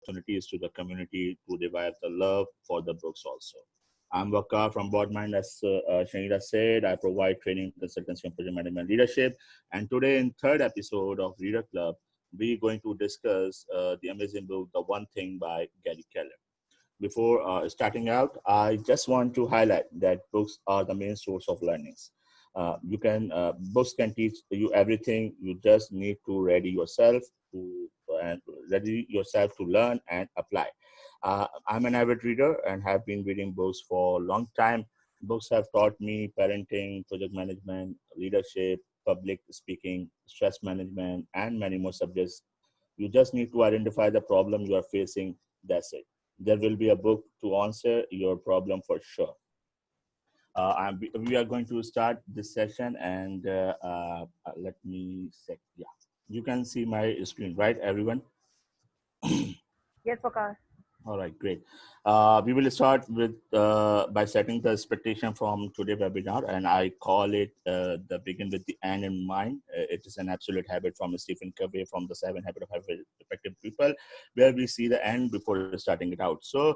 opportunities to the community to revive the love for the books also. I'm Waqar from Broadmind. As Shanita said, I provide training, consultancy, and project management leadership. And today, in third episode of Reader Club, we're going to discuss the amazing book, The One Thing by Gary Keller. Before starting out, I just want to highlight that books are the main source of learnings. Books can teach you everything. You just need to ready yourself to learn and apply. I'm an avid reader and have been reading books for a long time. Books have taught me parenting, project management, leadership, public speaking, stress management, and many more subjects. You just need to identify the problem you are facing. That's it. There will be a book to answer your problem for sure. We are going to start this session, and let me check. Yeah, you can see my screen, right, everyone? Yes, Waqar. All right, great. We will start with by setting the expectation from today's webinar, and I call it the begin with the end in mind. It is an absolute habit from Stephen Covey from the 7 Habits of Highly Effective People, where we see the end before starting it out. So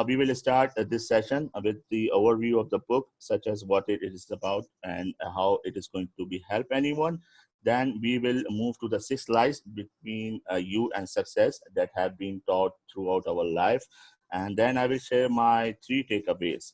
we will start this session with the overview of the book, such as what it is about and how it is going to be help anyone. Then we will move to the 6 lies between you and success that have been taught throughout our life. And then I will share my 3 takeaways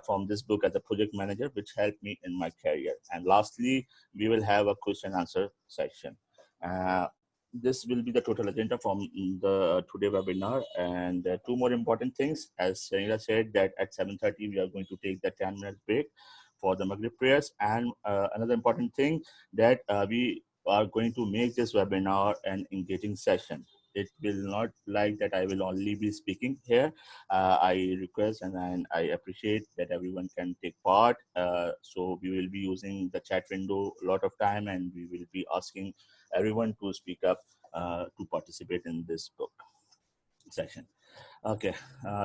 from this book as a project manager, which helped me in my career. And lastly, we will have a question answer section. Uh, this will be the total agenda from the today webinar. And 2 more important things, as Sanila said, that at 7:30 we are going to take the 10-minute break for the Maghrib prayers. And another important thing that we are going to make this webinar an engaging session. It will not like that I will only be speaking here. I request and I appreciate that everyone can take part. So we will be using the chat window a lot of time, and we will be asking everyone to speak up to participate in this book session. Okay,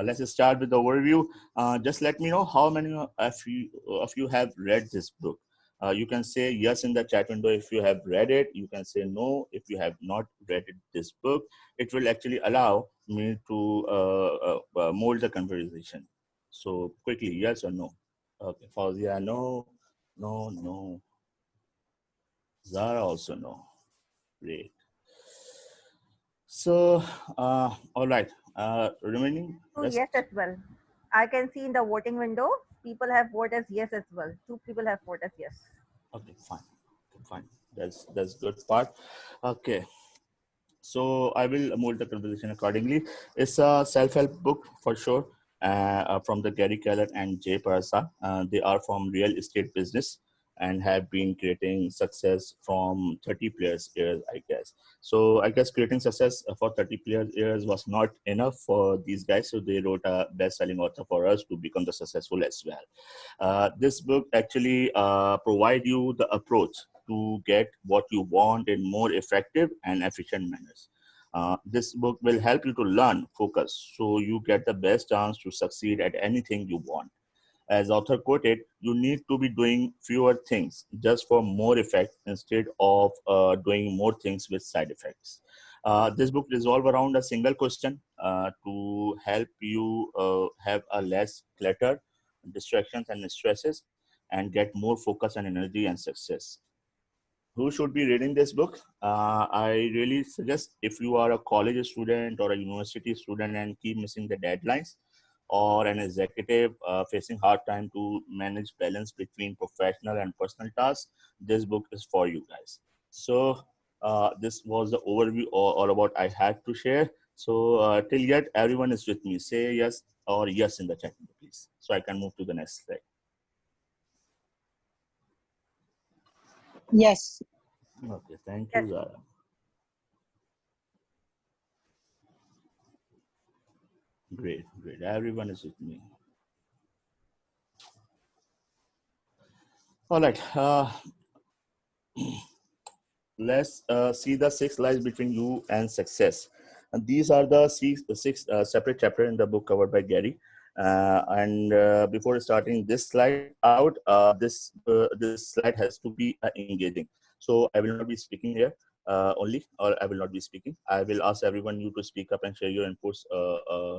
let's start with the overview. Just let me know how many of you have read this book. You can say yes in the chat window if you have read it. You can say no if you have not read this book. It will actually allow me to mold the conversation. So quickly, yes or no? Okay, Fauzia, no, no, no. Zara also no. Great. So, all right. Remaining Two rest. yes as well. I can see in the voting window, people have voted as yes as well. Two people have voted as yes. Okay, fine, fine. That's good part. Okay, so I will mold the conversation accordingly. It's a self-help book for sure, from the Gary Keller and Jay Parasa. They are from real estate business and have been creating success from 30 players years, I guess. So I guess creating success for 30 players years was not enough for these guys. So they wrote a best-selling author for us to become the successful as well. This book actually provide you the approach to get what you want in more effective and efficient manners. This book will help you to learn, focus, so you get the best chance to succeed at anything you want. As author quoted, you need to be doing fewer things just for more effect instead of doing more things with side effects. This book resolve around a single question to help you have a less clutter, distractions and stresses, and get more focus and energy and success. Who should be reading this book? I really suggest if you are a college student or a university student and keep missing the deadlines, or an executive facing hard time to manage balance between professional and personal tasks, this book is for you guys. So this was the overview all about I had to share. So till yet, everyone is with me. Say yes or yes in the chat, please, so I can move to the next slide. Yes. Okay, thank Yes. you, Zara. Great, great. Everyone is with me. All right. Let's see the 6 lies between you and success. And these are the six separate chapters in the book covered by Gary. Before starting this slide out, this slide has to be engaging. So I will not be speaking here. only, or I will not be speaking. I will ask everyone you to speak up and share your inputs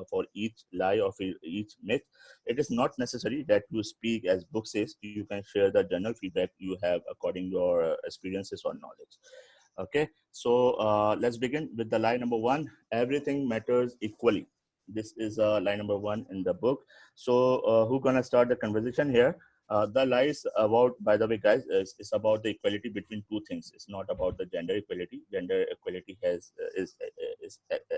for each lie or for each myth. It is not necessary that you speak as book says. You can share the general feedback you have according your experiences or knowledge. Okay, so let's begin with the lie number one. Everything matters equally. This is lie number one in the book. So who gonna start the conversation here? The lie is about, by the way, guys, is about the equality between two things. It's not about the gender equality. Gender equality has is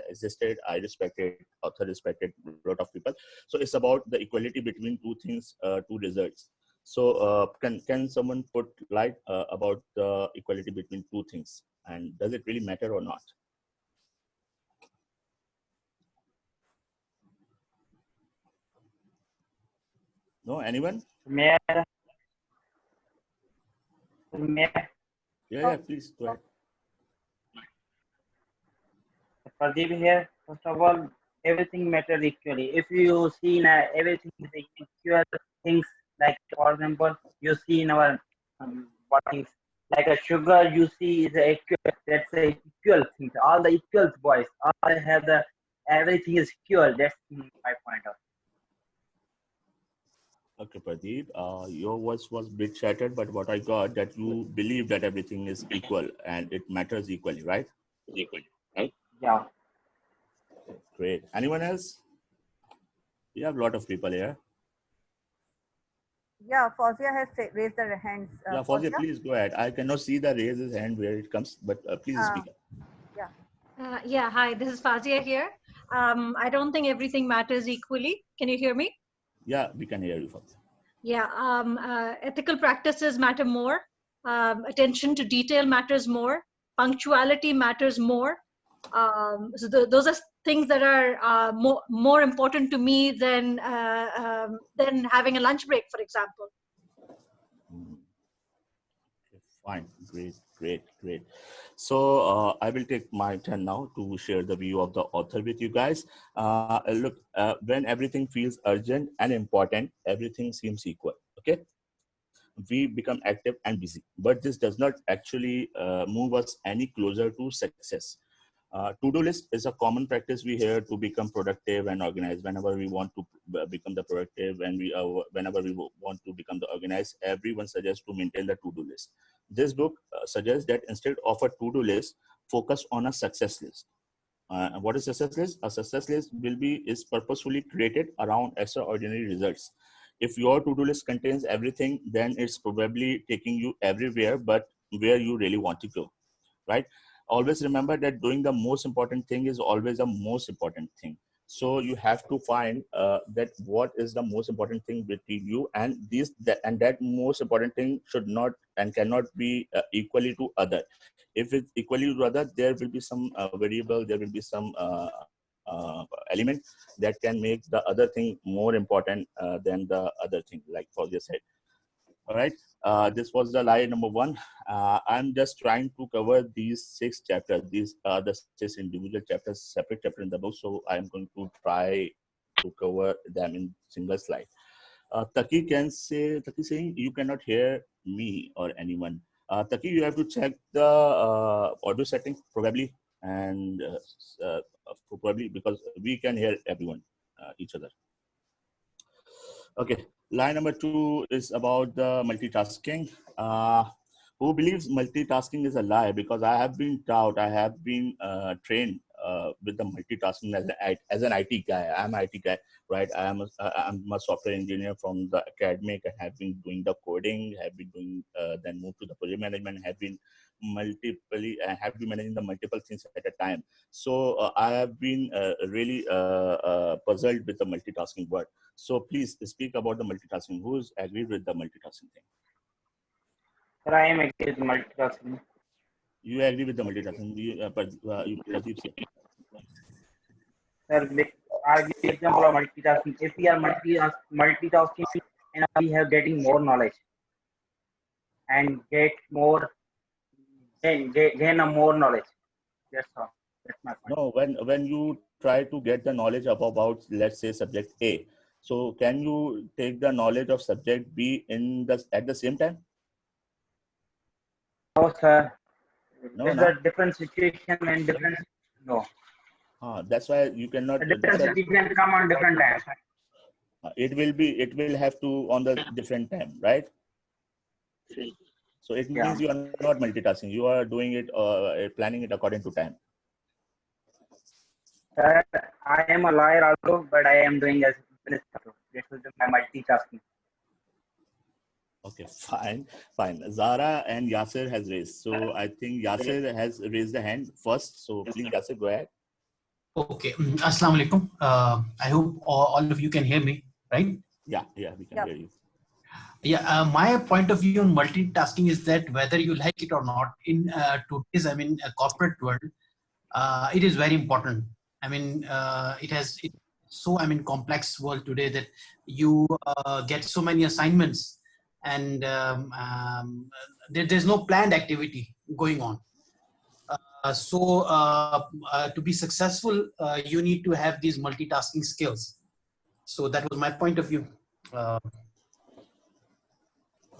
existed. I respected, author respected a lot of people. So it's about the equality between two things, two results. So can someone put light about the equality between two things, and does it really matter or not? No, anyone? May I, Yeah, please go ahead. Pradeep here. First of all, everything matters equally. If you see in everything is equal things, like for example, you see in our bodies, like a sugar, you see is a equal. That's a equal thing. All the equal boys, all have the everything is equal. That's my point of. Okay, Pradeep, your voice was a bit shattered, but what I got that you believe that everything is equal and it matters equally, right? Equal, right? Yeah. Great. Anyone else? We have a lot of people here. Yeah, Fozia has raised their hands. Yeah, Fozia, please go ahead. I cannot see the raise his hand where it comes, but please speak up. Yeah. Yeah, hi, this is Fazia here. I don't think everything matters equally. Can you hear me? Yeah, we can hear you, Fozia. Yeah, ethical practices matter more. Attention to detail matters more. Punctuality matters more. So those are things that are more important to me than having a lunch break, for example. Fine, great. So I will take my turn now to share the view of the author with you guys. Look, when everything feels urgent and important, everything seems equal. Okay, we become active and busy, but this does not actually move us any closer to success. To-do list is a common practice we hear to become productive and organized. Whenever we want to become the productive and whenever we want to become the organized, everyone suggests to maintain the to-do list. This book suggests that instead of a to-do list, focus on a success list. What is success list? A success list is purposefully created around extraordinary results. If your to-do list contains everything, then it's probably taking you everywhere, but where you really want to go, right? Always remember that doing the most important thing is always the most important thing. So you have to find that what is the most important thing between you and that most important thing should not and cannot be equally to other. If it's equally to other, there will be some variable, there will be some element that can make the other thing more important than the other thing, like Fauzi said. All right, this was the lie number one. I'm just trying to cover these 6 chapters. These are the 6 individual chapters, separate chapter in the book. So I'm going to try to cover them in single slide. Taki saying you cannot hear me or anyone. Taki, you have to check the audio setting probably, and probably because we can hear everyone, each other. Okay, line number 2 is about the multitasking. Who believes multitasking is a lie? Because I have been taught, I have been trained with the multitasking as an IT guy. I'm an IT guy, right? I'm a software engineer from the academic. I have been doing the coding, have been doing, then moved to the project management, have been managing the multiple things at a time. So I have been really puzzled with the multitasking word. So please speak about the multitasking. Who is agreed with the multitasking thing? Sir, I am against multitasking. You agree with the multitasking? Pradeep, Sir, I'll give you an example of multitasking. If we are multitasking and we have getting more knowledge and gain a more knowledge. That's all. That's my point. No, when you try to get the knowledge about let's say subject A, so can you take the knowledge of subject B at the same time? No, sir. No, There's no. a different situation and different. No, That's why you cannot. a That's different why situation come on different times. it will be. It will have to on the different time, right? So it Yeah. means you are not multitasking. You are doing it, planning it according to time. I am a lawyer also, but I am doing as business also. This is my multitasking. Okay, fine, fine. Zara and Yasser has raised. So I think Yasser has raised the hand first. So please, Yasser, go ahead. Okay. Assalamu alaikum. I hope all of you can hear me, right? Yeah, we can Yep. hear you. Yeah. My point of view on multitasking is that whether you like it or not, in today's, a corporate world, it is very important. Complex world today that you get so many assignments and there's no planned activity going on. To be successful, you need to have these multitasking skills. So that was my point of view.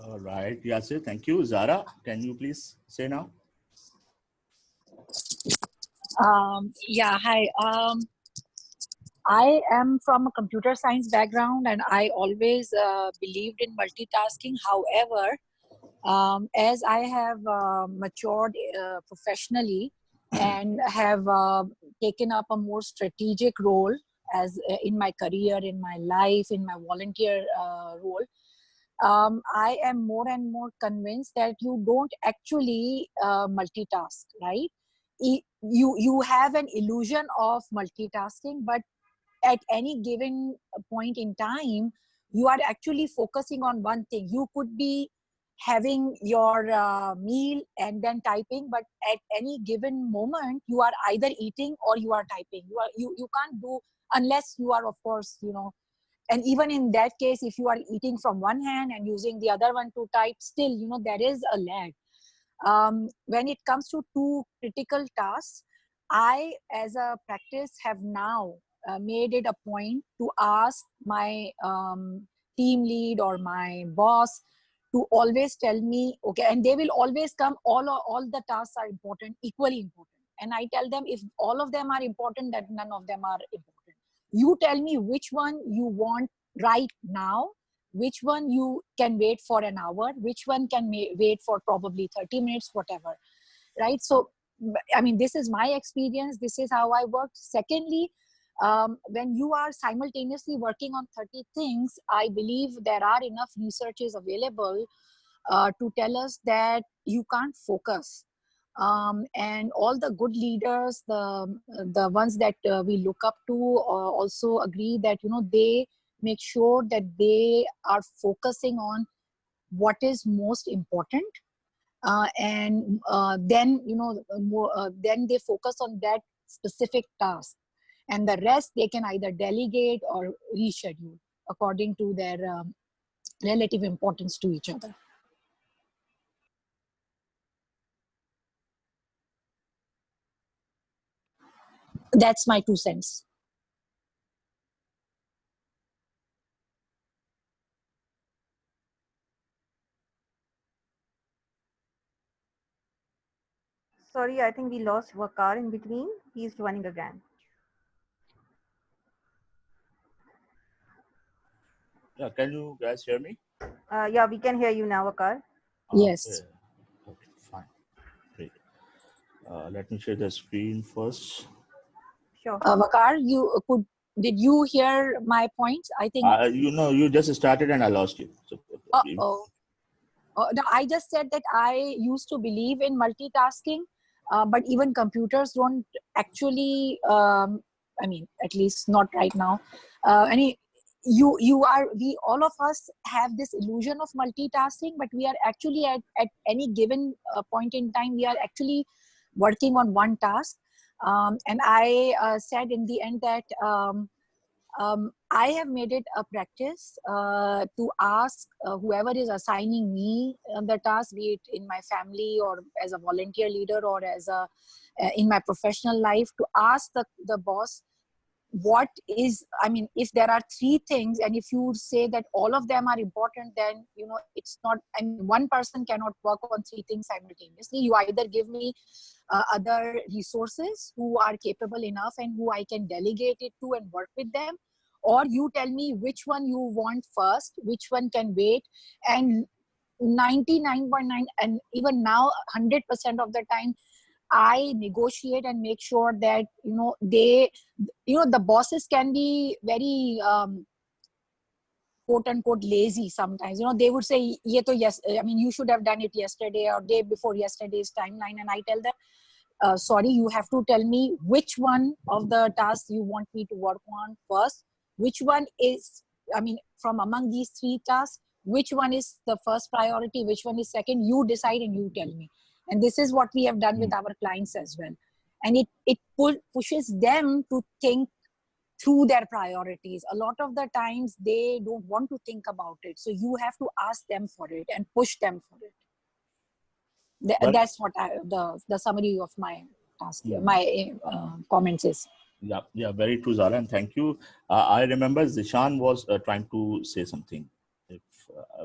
All right, Yasser, thank you. Zara, can you please say now? Yeah, hi. I am from a computer science background and I always believed in multitasking. However, as I have matured professionally and have taken up a more strategic role as in my career, in my life, in my volunteer role, I am more and more convinced that you don't actually multitask, right? You have an illusion of multitasking, but at any given point in time, you are actually focusing on one thing. You could be having your meal and then typing, but at any given moment, you are either eating or you are typing. You can't do unless you are, of course, and even in that case, if you are eating from one hand and using the other one to type, still, there is a lag. When it comes to two critical tasks, I, as a practice, have now made it a point to ask my team lead or my boss to always tell me, okay, and they will always come, all the tasks are important, equally important. And I tell them, if all of them are important, that none of them are important. You tell me which one you want right now, which one you can wait for an hour, which one can wait for probably 30 minutes, whatever, right? So, this is my experience. This is how I worked. Secondly, when you are simultaneously working on 30 things, I believe there are enough researches available to tell us that you can't focus. And all the good leaders, the ones that we look up to, also agree that they make sure that they are focusing on what is most important, and then then they focus on that specific task, and the rest they can either delegate or reschedule according to their relative importance to each other. That's my 2 cents. Sorry, I think we lost Waqar in between. He's joining again. Yeah, can you guys hear me? Yeah, we can hear you now, Waqar. Yes. Okay, fine. Great. Let me share the screen first. Sure. Waqar, did you hear my points? I think. You just started and I lost you. So, No, I just said that I used to believe in multitasking, but even computers don't actually. At least not right now. We all of us have this illusion of multitasking, but we are actually at any given point in time, we are actually working on one task. And I said in the end that I have made it a practice to ask whoever is assigning me the task, be it in my family or as a volunteer leader or as in my professional life, to ask the boss, what is, I mean, if there are three things and if you say that all of them are important, then it's not, I mean, one person cannot work on three things simultaneously. You either give me other resources who are capable enough and who I can delegate it to and work with them, or you tell me which one you want first, which one can wait. And 99.9 and even now 100% of the time I negotiate and make sure that the bosses can be very quote unquote lazy sometimes. They would say, yes, I mean, you should have done it yesterday or day before yesterday's timeline, and I tell them, sorry, you have to tell me which one of the tasks you want me to work on first, which one is, I mean, from among these three tasks, which one is the first priority, which one is second. You decide and you tell me. And this is what we have done with our clients as well. And it pushes them to think through their priorities. A lot of the times they don't want to think about it. So you have to ask them for it and push them for it. Well, That's what the summary of my task, my comments is. Yeah, very true, Zara, and thank you. I remember Zishan was trying to say something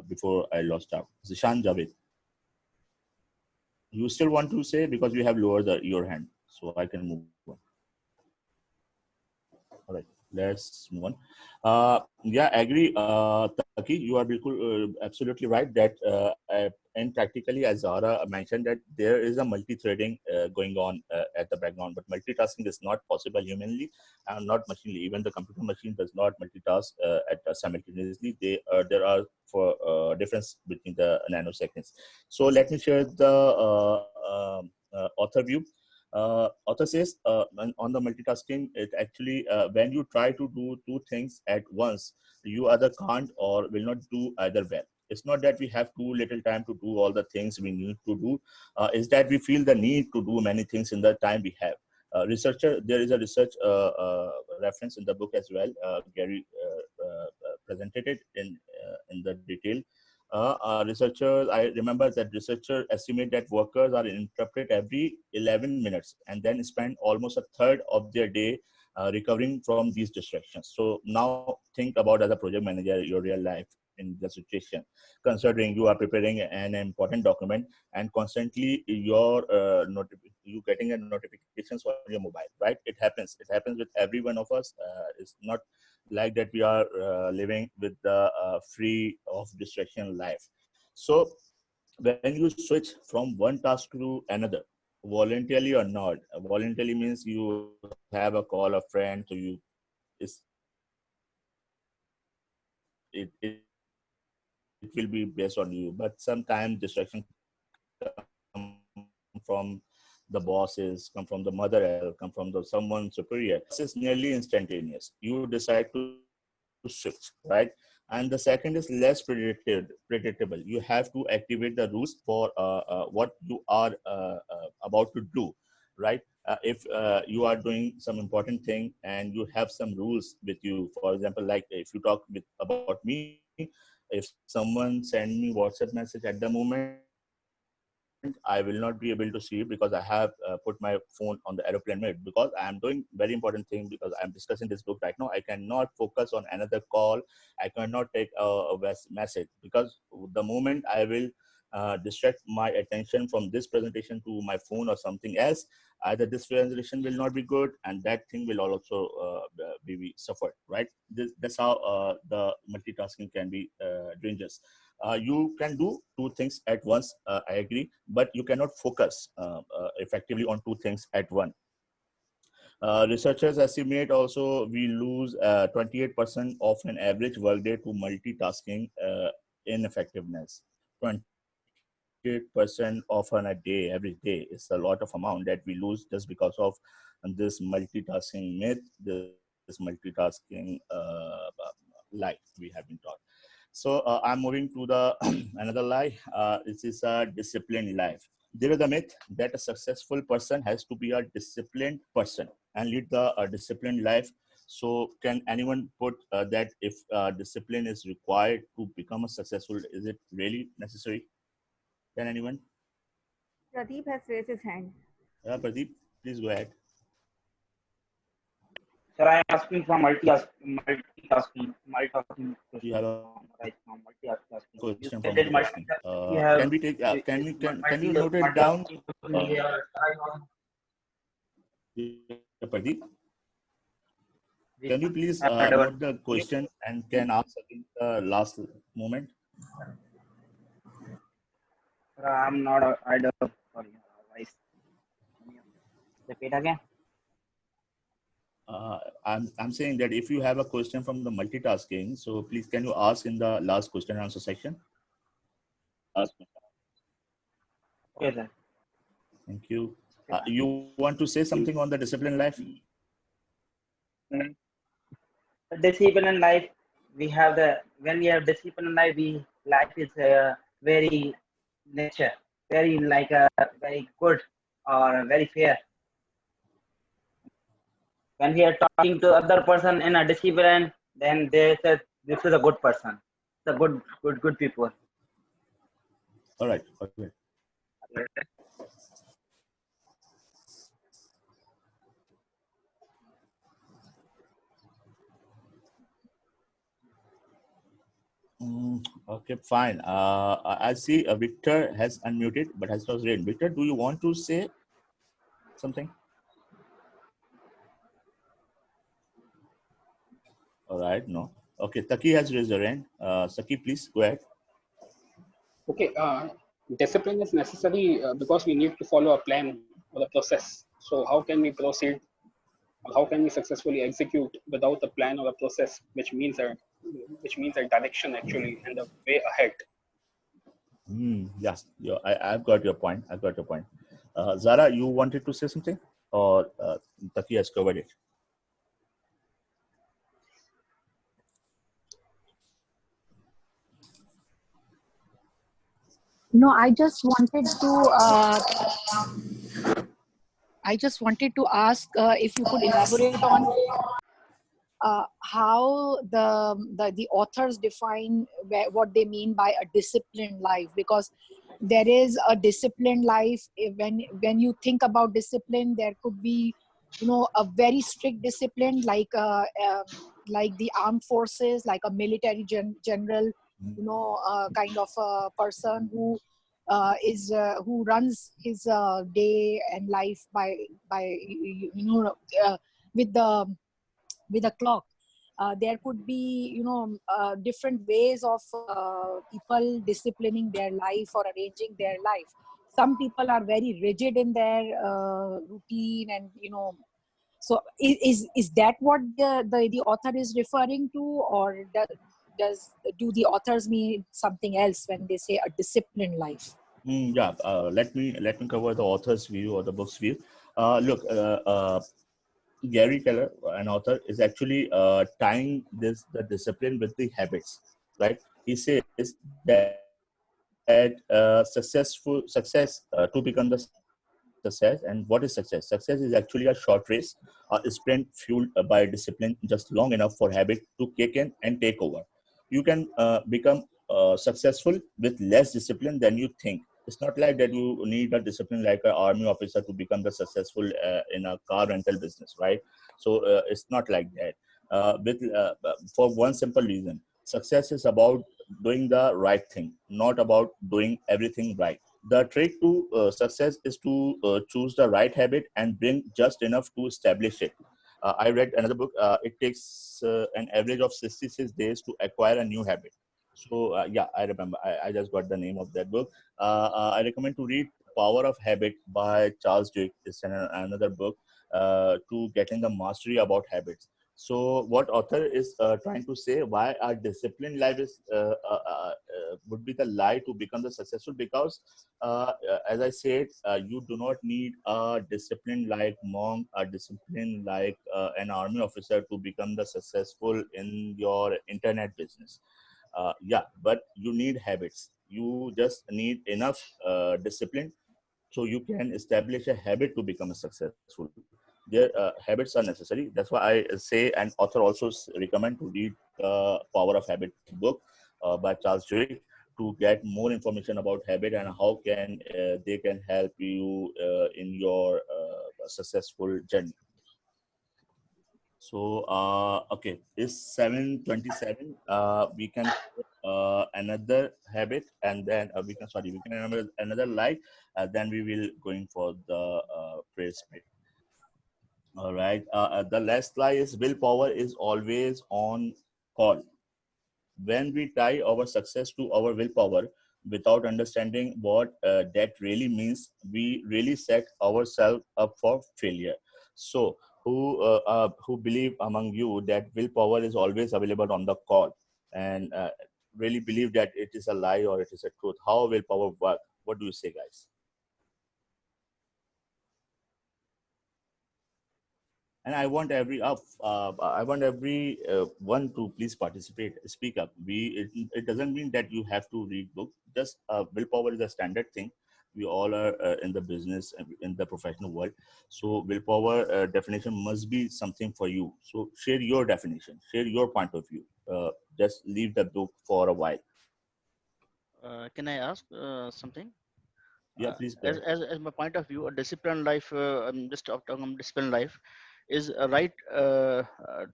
before I lost out. Zishan Javed, you still want to say, because you have lowered your hand, so I can move on. All right, let's move on. Yeah, I agree, Taki, you are absolutely right that and practically, as Zara mentioned, that there is a multi-threading going on at the background, but multitasking is not possible humanly and not machinely. Even the computer machine does not multitask simultaneously. There are for difference between the nanoseconds. So let me share the author view. Author says on the multitasking, it actually when you try to do two things at once, you either can't or will not do either well. It's not that we have too little time to do all the things we need to do. It's that we feel the need to do many things in the time we have. There is a research reference in the book as well. Gary presented it in the detail. Researchers, I remember that researchers estimate that workers are interrupted every 11 minutes and then spend almost a third of their day recovering from these distractions. So now think about, as a project manager, your real life in the situation, considering you are preparing an important document and constantly you getting a notifications on your mobile, right? It happens with every one of us. It's not like that we are living with the free of distraction life. So when you switch from one task to another, voluntarily or not, voluntarily means you have a call a friend, so it will be based on you, but sometimes distraction come from the bosses, come from the mother, come from someone superior. This is nearly instantaneous. You decide to switch, right? And the second is less predictable. You have to activate the rules for what you are about to do, right? If you are doing some important thing and you have some rules with you, for example, like if you talk about me, if someone send me WhatsApp message at the moment, I will not be able to see it because I have put my phone on the airplane mode, because I am doing very important thing, because I'm discussing this book right now. I cannot focus on another call. I cannot take a message, because the moment I will distract my attention from this presentation to my phone or something else, either this presentation will not be good and that thing will also be suffered, right? That's how the multitasking can be dangerous. You can do two things at once, I agree, but you cannot focus effectively on two things at once. Researchers estimate also we lose 28% of an average workday to multitasking ineffectiveness. 28% of a day every day is a lot of amount that we lose just because of this multitasking myth, this multitasking lie we have been taught. So I'm moving to the another lie. This is a disciplined life. There is a myth that a successful person has to be a disciplined person and lead a disciplined life. So can anyone put that if discipline is required to become a successful, is it really necessary? Can anyone? Pradeep has raised his hand. Pradeep, please go ahead. Sir, I am asking from multitasking You question have a right now. Multitasking. You question said from that multitasking. multitasking we have. Can we take? Can you note it down, Multitasking we are trying on. Pradeep? We Can you please have note the question and can answer in the last moment? Sir, I'm not. I don't. Sorry, voice. Repeat again. I'm saying that if you have a question from the multitasking, so please can you ask in the last question and answer section? Ask. Okay, sir. Thank you. You want to say something on the discipline life? Discipline in life, we have the when we have discipline in life, we life is very nature, very like very good or very fair. When we are talking to other person in a discipline, then they said this is a good person, it's a good people. All right. Okay. Okay, fine. I see Victor has unmuted but has not raised. Victor, do you want to say something? All right, no. Okay, Taki has raised her hand. Saki, please go ahead. Okay, discipline is necessary because we need to follow a plan or a process. So how can we proceed? How can we successfully execute without a plan or a process, which means a direction actually and a way ahead? Yes, I've got your point. I've got your point. Zara, you wanted to say something, or Taki has covered it? No, I just wanted to ask if you could elaborate on how the authors define what they mean by a disciplined life, because there is a disciplined life. When you think about discipline, there could be, a very strict discipline like the armed forces, like a military general, kind of a person who runs his day and life by with the clock. There could be, different ways of people disciplining their life or arranging their life. Some people are very rigid in their routine, and so is that what the author is referring to, or do the authors mean something else when they say a disciplined life? Yeah, let me cover the author's view or the book's view. Look, Gary Keller, an author, is actually tying the discipline with the habits, right? He says that success to become the success. And what is success? Success is actually a short race, a sprint fueled by discipline, just long enough for habit to kick in and take over. You can become successful with less discipline than you think. It's not like that you need a discipline like an army officer to become the successful in a car rental business, right? So it's not like that. For one simple reason, success is about doing the right thing, not about doing everything right. The trick to success is to choose the right habit and bring just enough to establish it. I read another book. It takes an average of 66 days to acquire a new habit. So yeah, I remember. I just got the name of that book. I recommend to read Power of Habit by Charles Duhigg. It's another book to getting the mastery about habits. So what author is trying to say, why our disciplined life is would be the lie to become the successful, because as I said, you do not need a discipline like monk, a discipline like an army officer to become the successful in your internet business. Yeah, but you need habits. You just need enough discipline so you can establish a habit to become a successful. Their habits are necessary. That's why I say, and author also recommend to read Power of Habit book by Charles Duhigg to get more information about habit and how can they can help you in your successful journey. So, okay, it's 7:27. We can another habit, and then we can another light. Then we will going for the prayer split. All right. The last lie is willpower is always on call. When we tie our success to our willpower without understanding what that really means, we really set ourselves up for failure. So, who believe among you that willpower is always available on the call, and really believe that it is a lie or it is a truth? How willpower work? What do you say, guys? And I want every one to please participate, speak up. It doesn't mean that you have to read book. Just willpower is a standard thing. We all are in the business in the professional world, so willpower definition must be something for you. So share your definition, share your point of view. Just leave the book for a while. Can I ask something? Yeah, please go ahead. As my point of view, a disciplined life, I'm just talking about disciplined life, is a right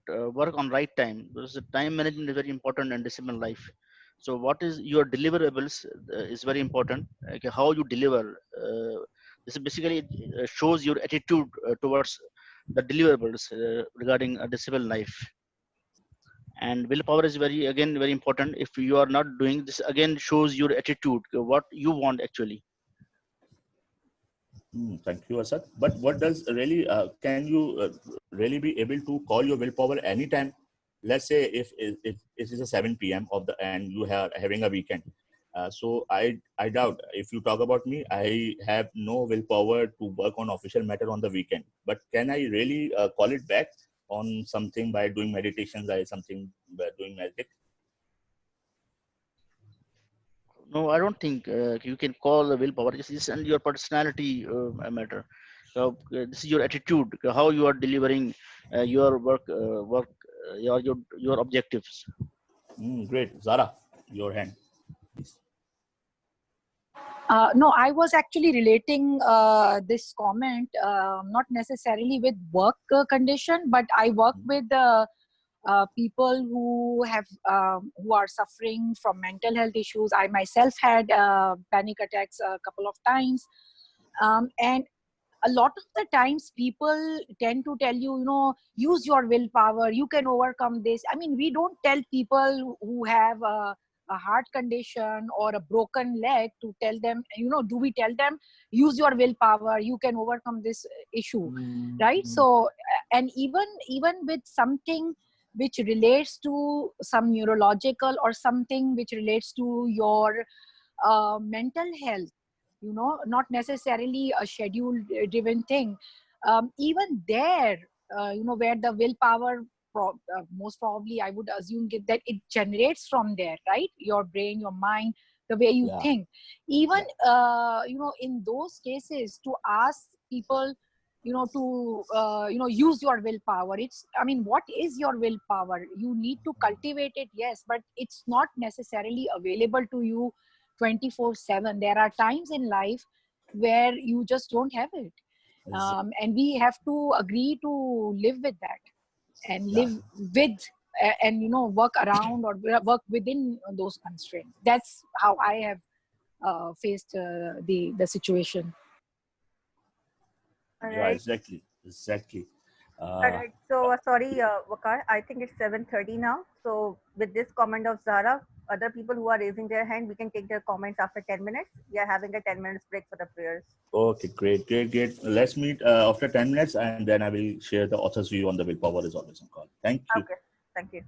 work on right time. Because the time management is very important in disciplined life. So, what is your deliverables is very important. Okay, how you deliver. This basically shows your attitude towards the deliverables regarding a disciplined life. And willpower is very important. If you are not doing this, again shows your attitude, what you want actually. Thank you, Asad. But what does really can you really be able to call your willpower anytime? Let's say if it is a 7 p.m. of the and you are having a weekend. So I doubt if you talk about me, I have no willpower to work on official matter on the weekend. But can I really call it back on something by doing meditations or something by doing magic? No, I don't think you can call the willpower. This is and your personality matter. So this is your attitude, how you are delivering your work, your objectives. Great, Zara, your hand, please. No, I was actually relating this comment not necessarily with work condition, but I work with people who are suffering from mental health issues. I myself had panic attacks a couple of times, and a lot of the times people tend to tell you, use your willpower, you can overcome this. I mean, we don't tell people who have a heart condition or a broken leg to tell them, do we tell them, use your willpower, you can overcome this issue, right? So and even with something which relates to some neurological or something which relates to your mental health, not necessarily a schedule driven thing, even there, where the willpower most probably I would assume that it generates from there, right? Your brain, your mind, the way you Yeah, think. Even yeah. in those cases, to ask people, to use your willpower, I mean, what is your willpower? You need to cultivate it, yes, but it's not necessarily available to you 24/7. There are times in life where you just don't have it, and we have to agree to live with that and Yeah. live with and work around or work within those constraints. That's how I have faced the situation. All Yeah, right. exactly. All Uh, right. So sorry, Wakar. I think it's 7:30 now. So with this comment of Zara, other people who are raising their hand, we can take their comments after 10 minutes. We are having a 10 minutes break for the prayers. okay, great. Let's meet after 10 minutes and then I will share the author's view on the willpower is always on call. Thank you. Okay. Thank you.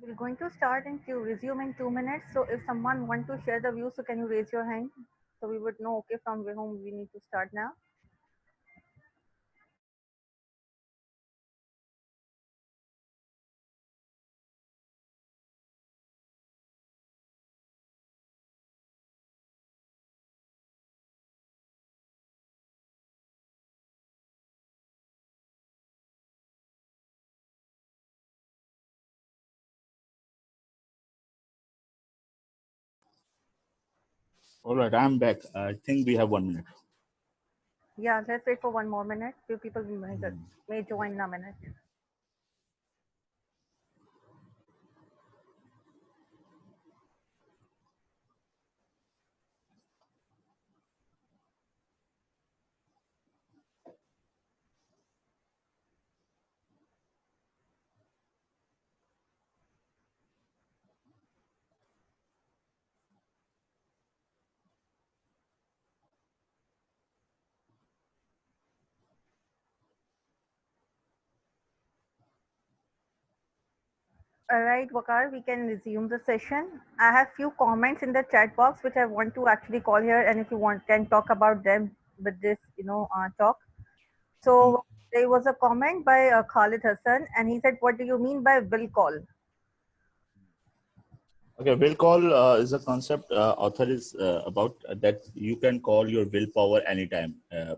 We're going to start and to resume in 2 minutes. So if someone want to share the view, so can you raise your hand? So we would know, okay, from whom we need to start now. All right, I'm back. I think we have 1 minute. Yeah, let's wait for 1 more minute. Few people may join in a minute. All right, Wakar, we can resume the session. I have few comments in the chat box which I want to actually call here, and if you want, can talk about them with this, talk. So there was a comment by Khalid Hassan, and he said, "What do you mean by will call?" Okay, will call is a concept author is about that you can call your willpower anytime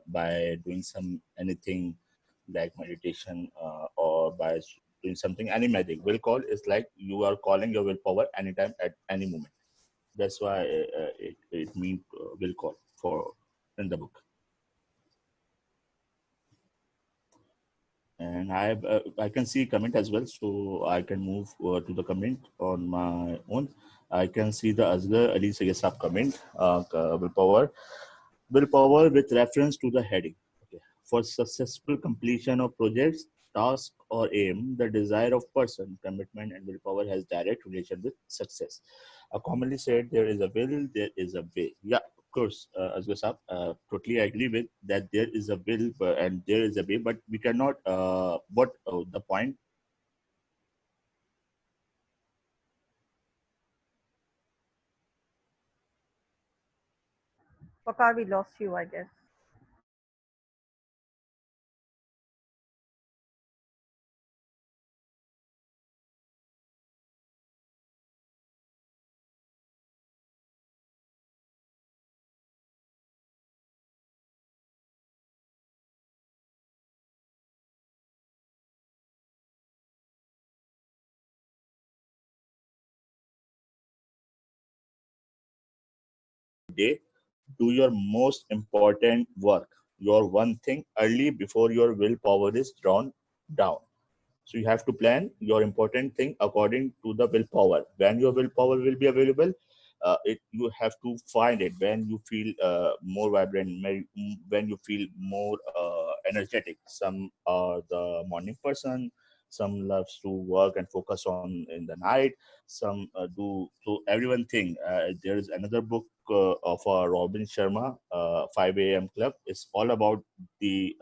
by doing anything like meditation or by doing something any magic. Will call is like you are calling your willpower anytime at any moment. That's why it means will call for in the book. And I can see comment as well, so I can move to the comment on my own. I can see the Asghar Ali Sayyid comment, willpower with reference to the heading. Okay. For successful completion of projects, task or aim, the desire of person, commitment and willpower has direct relation with success. Commonly said, there is a will, there is a way. Yeah, of course, Asghar Saab, totally agree with that there is a will and there is a way, but we cannot, the point. Wakar, we lost you, I guess. Day, do your most important work, your one thing early before your willpower is drawn down. So you have to plan your important thing according to the willpower. When your willpower will be available, you have to find it when you feel more vibrant, when you feel more energetic. Some are the morning person, some loves to work and focus on in the night, some do. So everyone think there is another book of Robin Sharma, 5 a.m. Club. It's all about the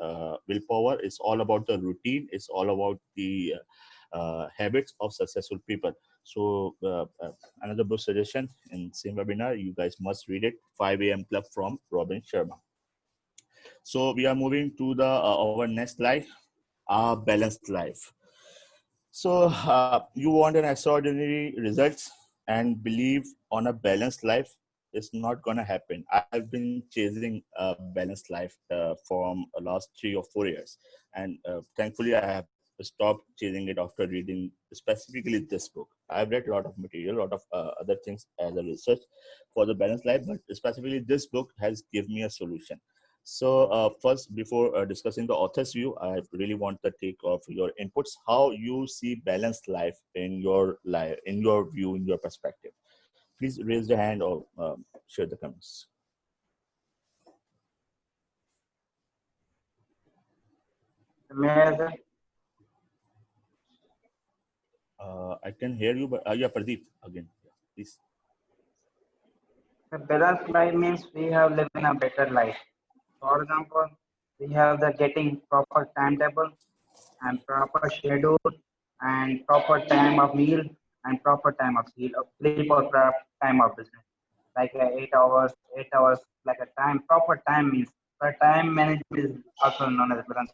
willpower. It's all about the routine. It's all about the habits of successful people. So another book suggestion in same webinar, you guys must read it. 5 a.m. Club from Robin Sharma. So we are moving to the our next slide, a balanced life. So you want an extraordinary results and believe on a balanced life. It's not gonna happen. I've been chasing a balanced life from the last 3 or 4 years, and thankfully I have stopped chasing it after reading specifically this book. I've read a lot of material, a lot of other things as a research for the balanced life, but specifically this book has given me a solution. So first, before discussing the author's view, I really want the take of your inputs. How you see balanced life, in your view, in your perspective. Please raise your hand or share the comments. I can hear you, but yeah, Pradeep again, please. The balanced life means we have lived in a better life. For example, we have the getting proper timetable and proper schedule and proper time of meal and proper time of sleep or time of business. Like 8 hours, like a time, proper time means, but time management is also known as balance.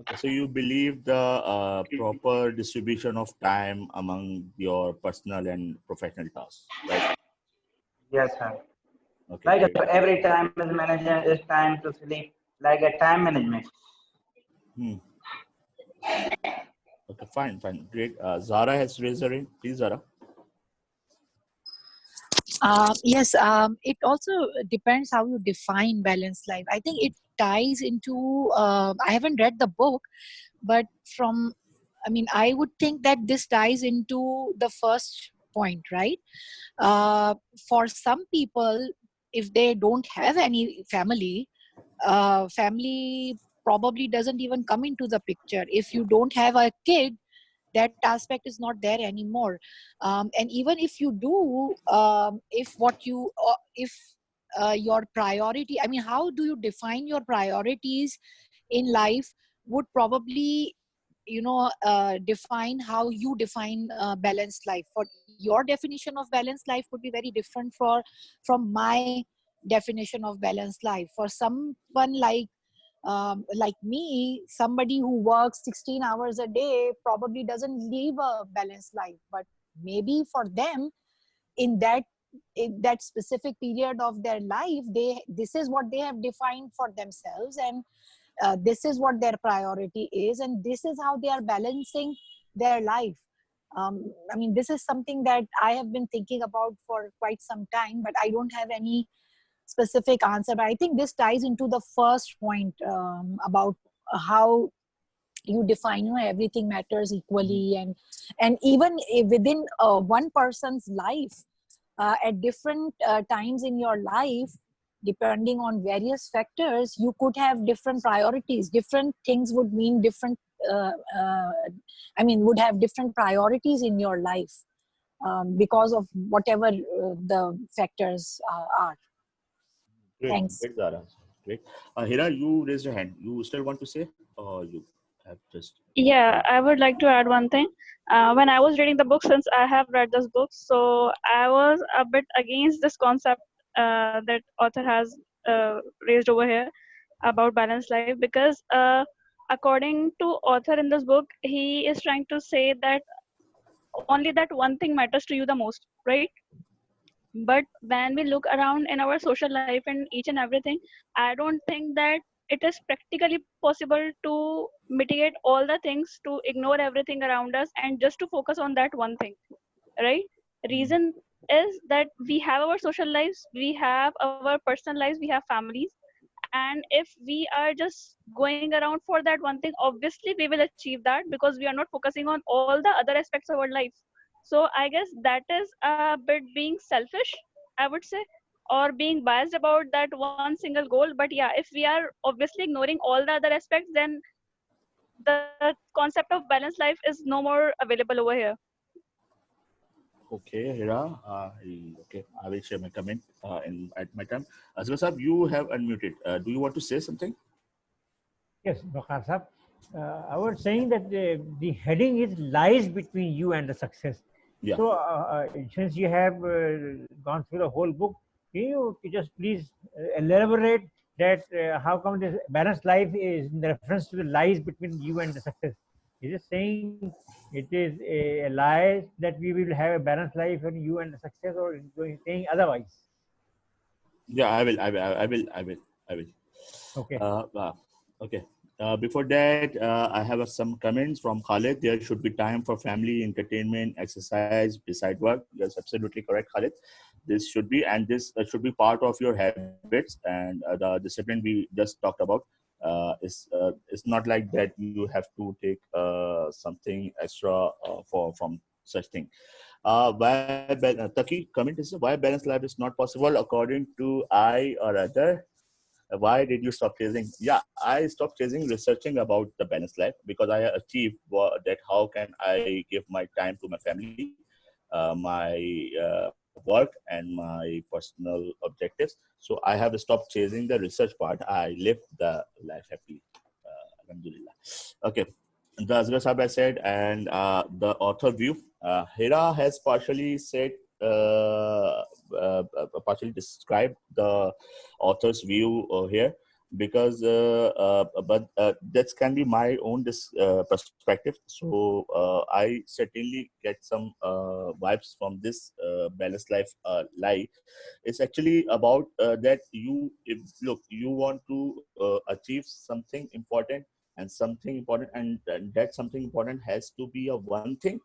Okay, so you believe the proper distribution of time among your personal and professional tasks, right? Yes, sir. Okay, Like great. every time is management is time to sleep, like a time management. Hmm. Okay, fine, great. Zara has raised her hand. Please, Zara. Yes, it also depends how you define balanced life. I think it ties into, I haven't read the book, but I would think that this ties into the first point, right? For some people, if they don't have any family, family probably doesn't even come into the picture. If you don't have a kid, that aspect is not there anymore. And even if you do, if your priority, how do you define your priorities in life would probably define how you define balanced life. For your definition of balanced life would be very different from my definition of balanced life. For someone like me, somebody who works 16 hours a day probably doesn't live a balanced life, but maybe for them, in that specific period of their life, this is what they have defined for themselves, and this is what their priority is, and this is how they are balancing their life. This is something that I have been thinking about for quite some time, but I don't have any specific answer. But I think this ties into the first point, about how you define, everything matters equally, and even within one person's life, at different times in your life, depending on various factors, you could have different priorities. Different things would mean different, would have different priorities in your life, because of whatever the factors are. Great, Thanks. great, Zara. Great. Hira, you raised your hand. You still want to say, or you have just? Yeah, I would like to add one thing. When I was reading the book, since I have read this book, so I was a bit against this concept that author has raised over here about balanced life, because according to author in this book, he is trying to say that only that one thing matters to you the most, right? But when we look around in our social life and each and everything, I don't think that it is practically possible to mitigate all the things, to ignore everything around us and just to focus on that one thing, right? Reason is that we have our social lives, we have our personal lives, we have families, and if we are just going around for that one thing, obviously we will achieve that because we are not focusing on all the other aspects of our life. So I guess that is a bit being selfish, I would say, or being biased about that one single goal. But yeah, if we are obviously ignoring all the other aspects, then the concept of balanced life is no more available over here. Okay, Hira. Okay, I will share my comment at my time. Azra Sahab, you have unmuted. Do you want to say something? Yes, Waqar Sahab. I was saying that the heading is lies between you and the success. Yeah. So since you have gone through the whole book, can you just please elaborate that how come this balanced life is in reference to the lies between you and the success? Is it saying it is a lie that we will have a balanced life and you and the success, or is it saying otherwise? Yeah, I will. Okay. Okay. Before that, I have some comments from Khalid. There should be time for family, entertainment, exercise beside work. That's absolutely correct, Khalid. This should be, and this should be part of your habits, and the discipline we just talked about. It's not like that you have to take something extra from such thing. Taki comment is, why balanced life is not possible according to I or other. Why did you stop chasing? Yeah, I stopped chasing, researching about the balanced life because I achieved that. How can I give my time to my family, my work, and my personal objectives? So I have stopped chasing the research part. I lived the life happily. Alhamdulillah. Okay. The Azra Sahib I said, and the author view. Hira has partially said, partially described the author's view here, because that can be my own perspective. So I certainly get some vibes from this balanced life life. It's actually about that look, you want to achieve something important, and that something important has to be a one thing,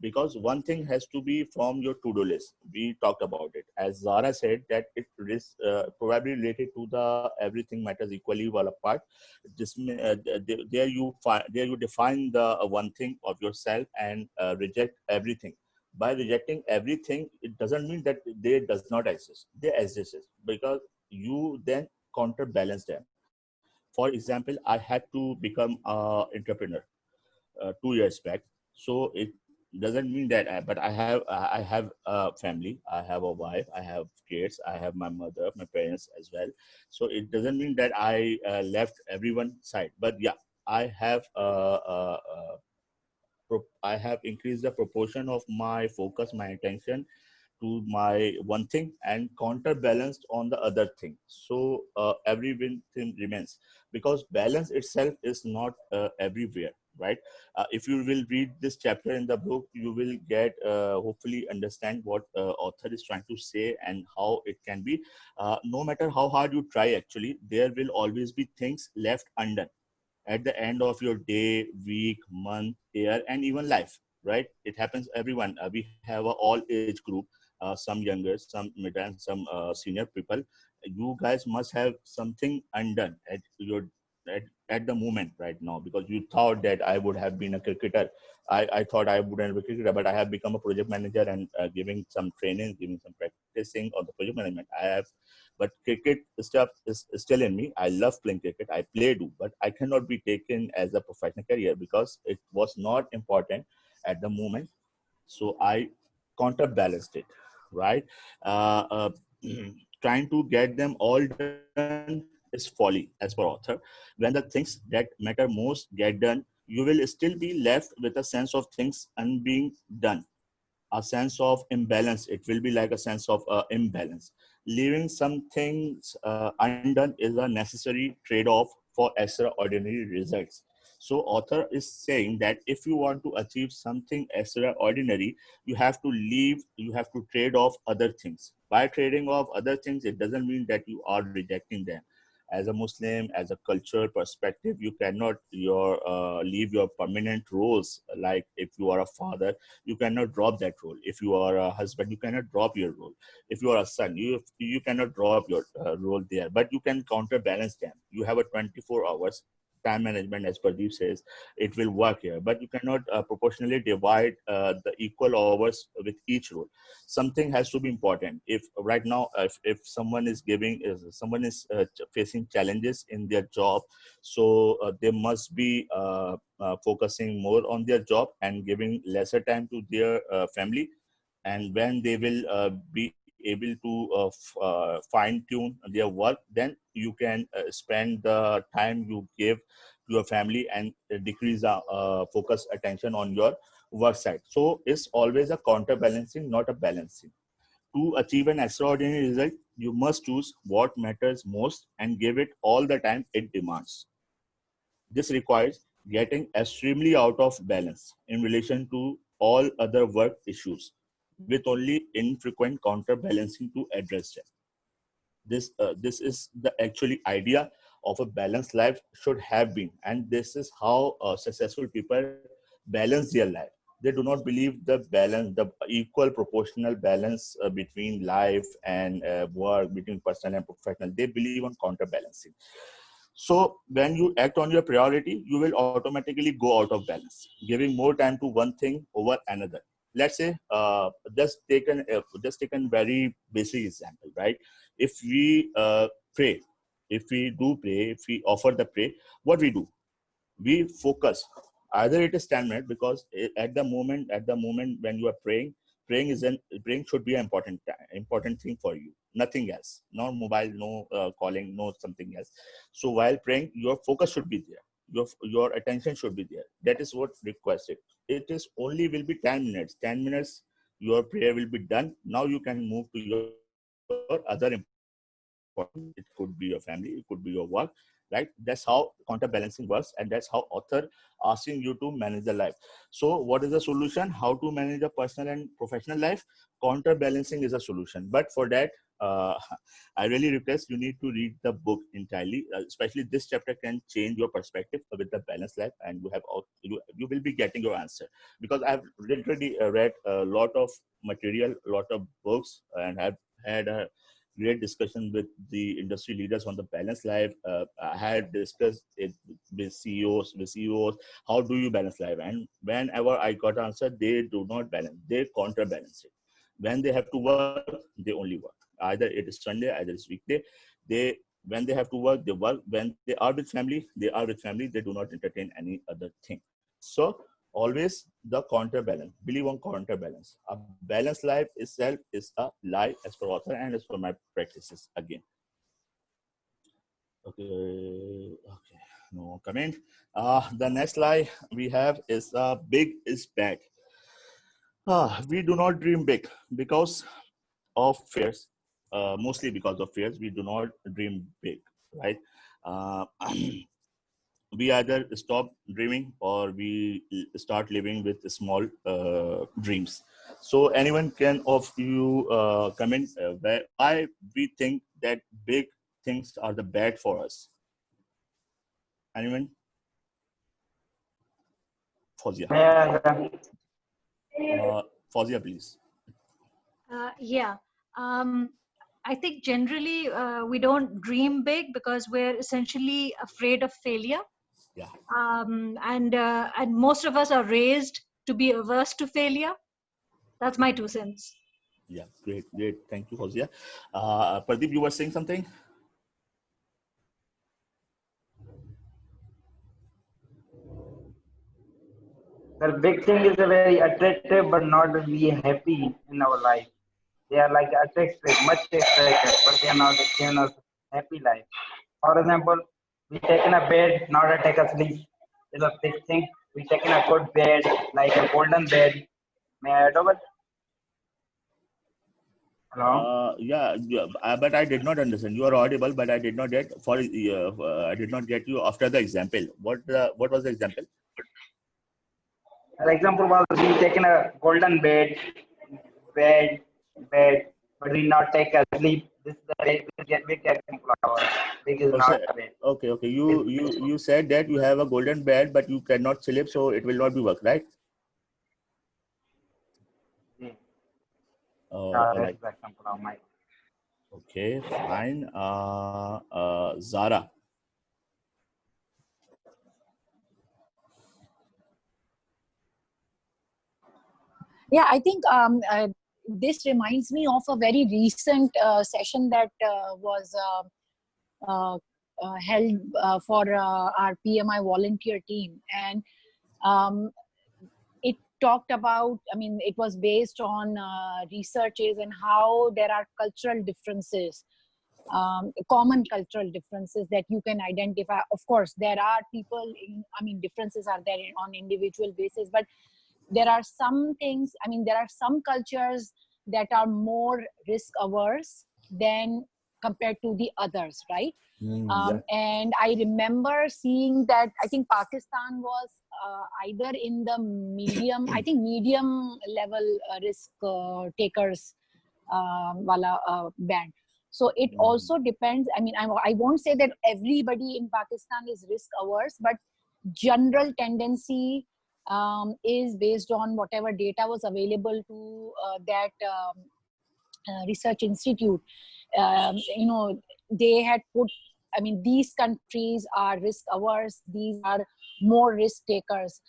because one thing has to be from your to-do list. We talked about it, as Zara said, that it is probably related to the everything matters equally well apart. There you define the one thing of yourself and reject everything. By rejecting everything, it doesn't mean that they does not exist. They exist, because you then counterbalance them. For example, I had to become an entrepreneur 2 years back. So it doesn't mean that, but I have a family, I have a wife, I have kids, I have my mother, my parents as well. So it doesn't mean that I left everyone side. But yeah, I have I have increased the proportion of my focus, my attention to my one thing, and counterbalanced on the other thing. So everything remains, because balance itself is not everywhere, right? If you will read this chapter in the book, you will get hopefully understand what author is trying to say and how it can be. No matter how hard you try, actually, there will always be things left undone at the end of your day, week, month, year, and even life, right? It happens everyone. We have a all age group, some younger, some mid, and some senior people. You guys must have something undone at the moment right now, because you thought that I would have been a cricketer. I thought I wouldn't be a cricketer, but I have become a project manager and giving some training, giving some practicing on the project management. I have, but cricket stuff is still in me. I love playing cricket. I play do, but I cannot be taken as a professional career because it was not important at the moment. So I counterbalanced it, right? Uh, uh, Trying to get them all done is folly, as per author. When the things that matter most get done, you will still be left with a sense of things unbeing done, a sense of imbalance. It will be like a sense of imbalance. Leaving some things undone is a necessary trade-off for extraordinary results. So author is saying that if you want to achieve something extraordinary, you have to trade off other things. By trading off other things, it doesn't mean that you are rejecting them. As a Muslim, as a cultural perspective, you cannot leave your permanent roles. Like if you are a father, you cannot drop that role. If you are a husband, you cannot drop your role. If you are a son, you cannot drop your role there, but you can counterbalance them. You have a 24 hours time management, as Pradeep says, it will work here, but you cannot proportionally divide the equal hours with each role. Something has to be important. If right now, if someone is facing challenges in their job, so they must be focusing more on their job and giving lesser time to their family. And when they will be able to fine tune their work, then you can spend the time you give to your family and decrease the focus attention on your work side. So it's always a counterbalancing, not a balancing. To achieve an extraordinary result, you must choose what matters most and give it all the time it demands. This requires getting extremely out of balance in relation to all other work issues, with only infrequent counterbalancing to address them. This is the actually idea of a balanced life should have been, and this is how successful people balance their life. They do not believe the equal proportional balance between life and work, between personal and professional. They believe on counterbalancing. So when you act on your priority, you will automatically go out of balance, giving more time to one thing over another. Let's say, just take a very basic example, right? If we pray, if we offer the pray, what we do? We focus. Either it is 10 minutes, because at the moment when you are praying should be an important thing for you. Nothing else. No mobile, no calling, no something else. So while praying, your focus should be there. your attention should be there. That is what requested. It is only will be 10 minutes. 10 minutes, your prayer will be done. Now you can move to your other important. It could be your family, it could be your work, right? That's how counterbalancing works, and that's how author asking you to manage the life. So what is the solution? How to manage a personal and professional life? Counterbalancing is a solution. But for that, I really request you need to read the book entirely. Especially this chapter can change your perspective with the balanced life, and you will be getting your answer. Because I've literally read a lot of material, a lot of books, and have had a great discussion with the industry leaders on the balanced life. I had discussed it with CEOs. How do you balance life? And whenever I got answer, they do not balance. They counterbalance it. When they have to work, they only work. Either it is Sunday, either it's weekday. When they have to work, they work. When they are with family, they are with family. They do not entertain any other thing. So always the counterbalance. Believe on counterbalance. A balanced life itself is a lie as per author and as per my practices again. Okay. No comment. The next lie we have is big is bad. We do not dream big because of fears. Mostly because of fears, we do not dream big, right? We either stop dreaming or we start living with small dreams. So anyone can of you comment why we think that big things are the bad for us? Anyone? Fawzia. Fawzia, please. Yeah. I think generally we don't dream big because we're essentially afraid of failure. Yeah. And most of us are raised to be averse to failure. That's my 2 cents. Yeah, great. Thank you, Fawzia. Pradeep, you were saying something? The big thing is a very attractive but not really happy in our life. They are like attractive, much attractive, but they are not giving us happy life. For example, we take in a bed, not to take a sleep. Is a big thing. We take in a good bed, like a golden bed. May I add over? Hello. Yeah, but I did not understand. You are audible, but I did not get I did not get you after the example. What was the example? The example was we taking a golden bed, but we not take a sleep. This is the big example of ours. Big is not a bed. Okay. You said that you have a golden bed, but you cannot sleep, so it will not be work, right? That's right. the example of mine. Okay, fine. Zara. Yeah, I think this reminds me of a very recent session that was held for our PMI volunteer team. And it talked about, it was based on researches and how there are cultural differences, common cultural differences that you can identify. Of course, there are people, differences are there on individual basis, but there are some things, there are some cultures that are more risk averse than compared to the others, right? Yeah. And I remember seeing that I think Pakistan was either in the medium level risk takers wala band. So it also depends. I won't say that everybody in Pakistan is risk averse, but general tendency is based on whatever data was available to that research institute. They had put, these countries are risk averse, these are more risk takers.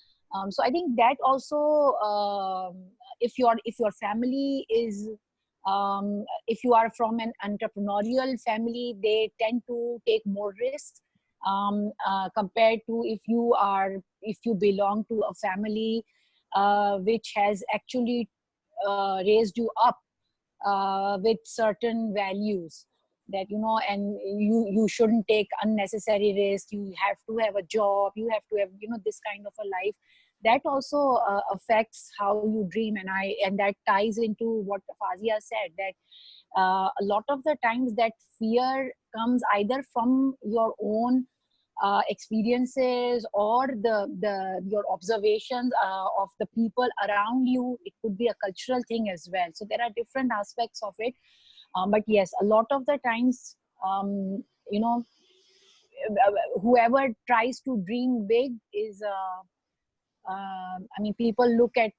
So I think that also, if your family is, if you are from an entrepreneurial family, they tend to take more risks compared to if you belong to a family which has actually raised you up with certain values. that, you know, and you shouldn't take unnecessary risk. You have to have a job. You have to have, you know, this kind of a life. That also affects how you dream. And that ties into what Fazia said, that a lot of the times that fear comes either from your own experiences or your observations of the people around you. It could be a cultural thing as well. So there are different aspects of it. But yes, a lot of the times, you know, whoever tries to dream big is, I mean, people look at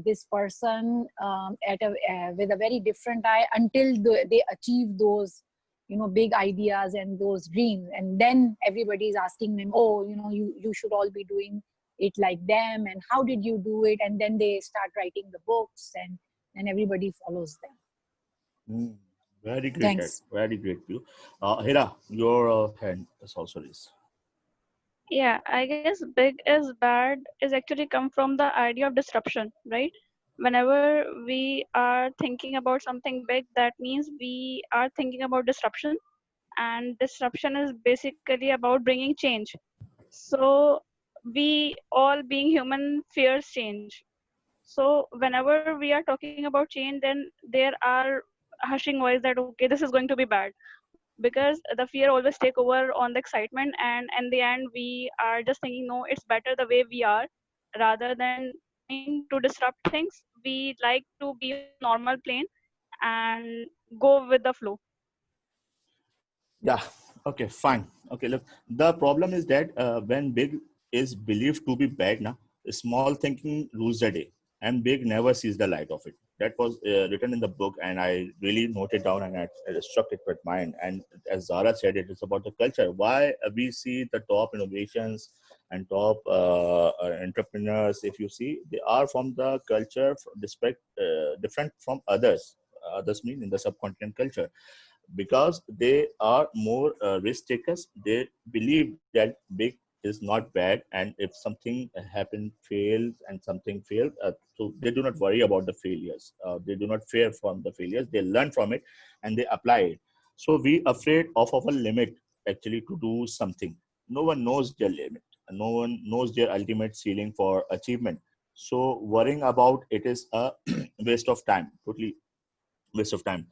this person with a very different eye until they achieve those, you know, big ideas and those dreams. And then everybody is asking them, oh, you know, you should all be doing it like them. And how did you do it? And then they start writing the books, and everybody follows them. Very great. Thanks. Very great view. Hira, your hand is also raised. Yeah, I guess big is bad is actually come from the idea of disruption, right? Whenever we are thinking about something big, that means we are thinking about disruption, and disruption is basically about bringing change. So we all being human fears change. So whenever we are talking about change, then there are hushing voice that okay, this is going to be bad, because the fear always take over on the excitement, and in the end we are just thinking no, it's better the way we are, rather than to disrupt things. We like to be on normal plane and go with the flow. Yeah. Okay, fine. Okay, look, the problem is that when big is believed to be bad, now small thinking rules the day, and big never sees the light of it. That was written in the book, and I really noted down, and I struck it with mine. And as Zara said, it is about the culture. Why we see the top innovations and top entrepreneurs, if you see, they are from the culture different from others. Others mean in the subcontinent culture, because they are more risk takers. They believe that big is not bad, and if something fails and something failed, so they do not worry about the failures. They do not fear from the failures. They learn from it and they apply it. So we afraid of our limit actually to do something. No one knows their limit. No one knows their ultimate ceiling for achievement. So worrying about it is a waste of time. Totally waste of time.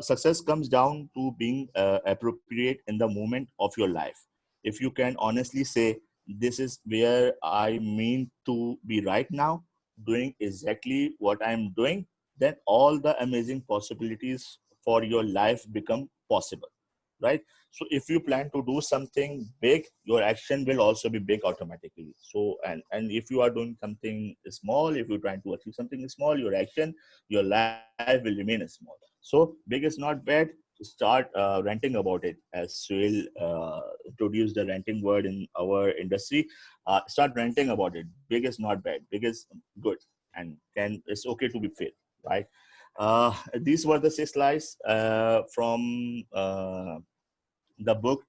Success comes down to being appropriate in the moment of your life. If you can honestly say, this is where I mean to be right now, doing exactly what I'm doing, then all the amazing possibilities for your life become possible, right? So if you plan to do something big, your action will also be big automatically. So and if you are doing something small, if you're trying to achieve something small, your action, your life will remain small. So big is not bad. Start ranting about it, as Suhail introduced the ranting word in our industry. Start ranting about it. Big is not bad. Big is good, and it's okay to be fair, right? These were the 6 slides from the book,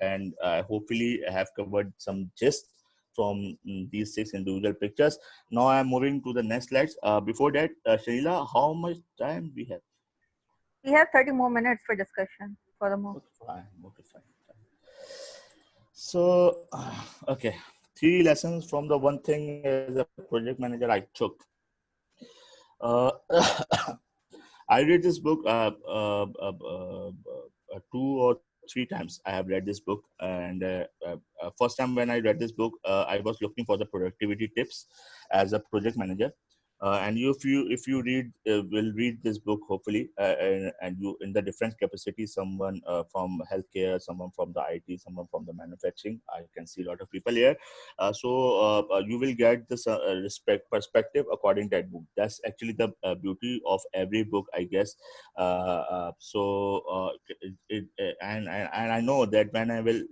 and hopefully I have covered some gist from these 6 individual pictures. Now I'm moving to the next slides. Before that, Shalila, how much time we have? We have 30 more minutes for discussion for the more. Okay, fine. So, okay, 3 lessons from the one thing as a project manager I took. I read this book 2 or 3 times. I have read this book, and first time when I read this book, I was looking for the productivity tips as a project manager. And if you will read this book, hopefully, and you in the different capacities, someone from healthcare, someone from the IT, someone from the manufacturing. I can see a lot of people here. So you will get this perspective according to that book. That's actually the beauty of every book, I guess. And I know that when I will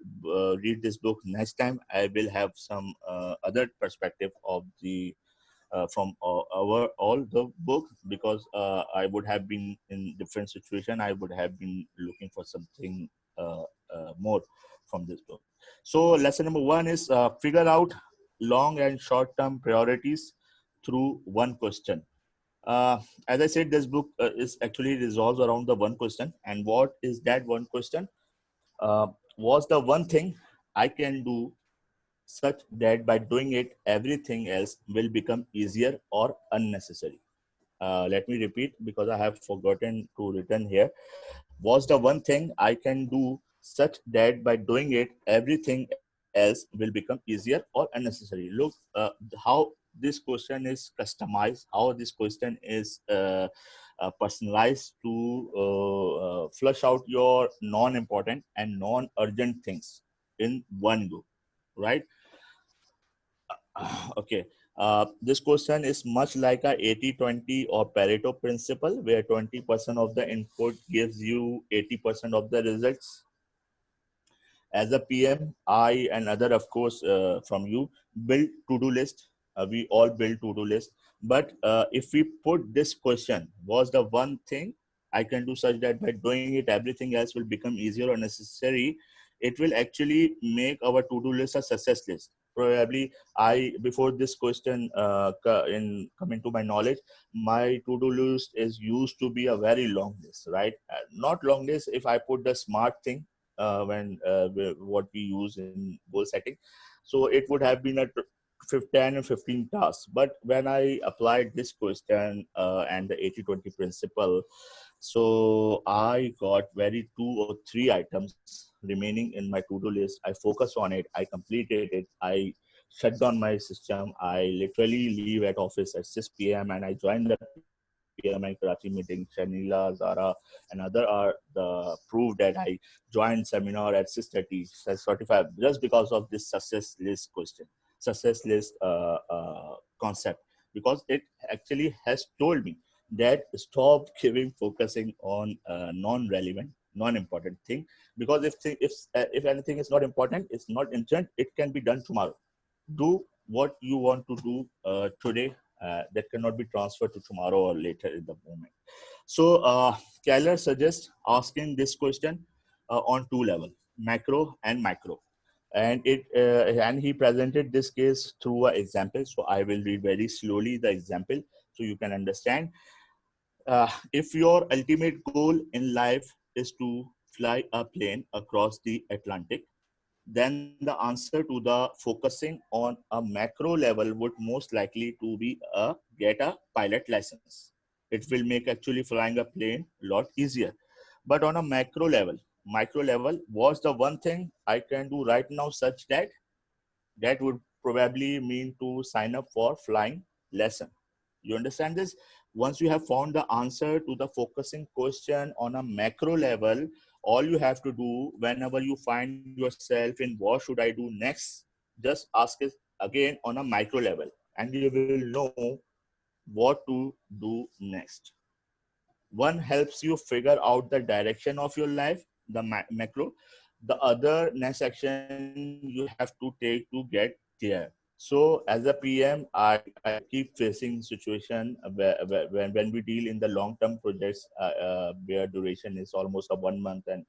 read this book next time, I will have some other perspective of the from our all the book, because I would have been in different situation. I would have been looking for something more from this book. So lesson number 1 is figure out long and short term priorities through one question. As I said, this book is actually resolves around the one question. And what is that one question? Was the one thing I can do such that by doing it, everything else will become easier or unnecessary? Let me repeat because I have forgotten to written here. Was the one thing I can do such that by doing it, everything else will become easier or unnecessary? Look, how this question is customized, how this question is personalized to flush out your non-important and non-urgent things in one go, right? Okay. This question is much like a 80-20 or Pareto principle, where 20% of the input gives you 80% of the results. As a PM, I and other, of course, from you, build to-do list. We all build to-do list. But if we put this question, was the one thing I can do such that by doing it, everything else will become easier or necessary, it will actually make our to-do list a success list. Probably before this question in coming to my knowledge, my to-do list is used to be a very long list, right? Not long list if I put the smart thing what we use in goal setting. So it would have been a 10 and 15 tasks. But when I applied this question and the 80-20 principle, so I got very 2 or 3 items remaining in my to-do list. I focus on it. I completed it. I shut down my system. I literally leave at office at 6 p.m. and I join the PMI Karachi meeting. Shanila, Zara, and other are the proof that I joined seminar at 6:30, 6:45, just because of this success list question, success list concept, because it actually has told me that stop focusing on non-relevant, non-important thing, because if anything is not important, it's not urgent, it can be done tomorrow. Do what you want to do today, that cannot be transferred to tomorrow or later in the moment. So Keller suggests asking this question on 2 levels, macro and micro. And he presented this case through an example. So I will read very slowly the example so you can understand. If your ultimate goal in life is to fly a plane across the Atlantic, then the answer to the focusing on a macro level would most likely to be get a pilot license. It will make actually flying a plane a lot easier. But on a micro level, what's the one thing I can do right now such that would probably mean to sign up for flying lesson? You understand this? Once you have found the answer to the focusing question on a macro level, all you have to do whenever you find yourself in what should I do next, just ask it again on a micro level and you will know what to do next. One helps you figure out the direction of your life, the macro. The other next action you have to take to get there. So as a PM, I keep facing situation when we deal in the long-term projects where duration is almost a 1 month and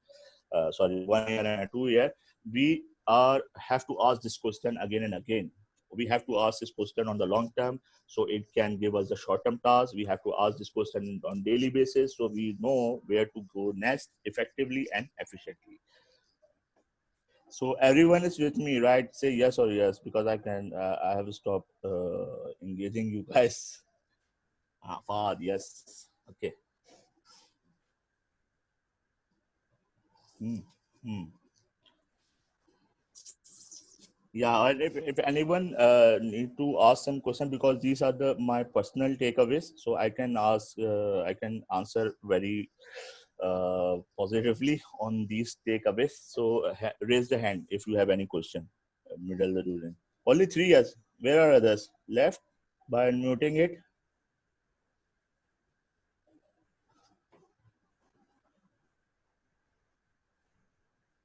1 year and 2 year, we have to ask this question again and again. We have to ask this question on the long term, so it can give us the short-term task. We have to ask this question on daily basis, so we know where to go next effectively and efficiently. So everyone is with me, right? Say yes or yes, because I have stopped engaging you guys. Fahad, yes. Okay. Yeah, and if anyone need to ask some question, because these are my personal takeaways, so I can answer very positively on these takeaways. So raise the hand if you have any question. Middle the ruling. Only 3 years. Where are others? Left by unmuting it.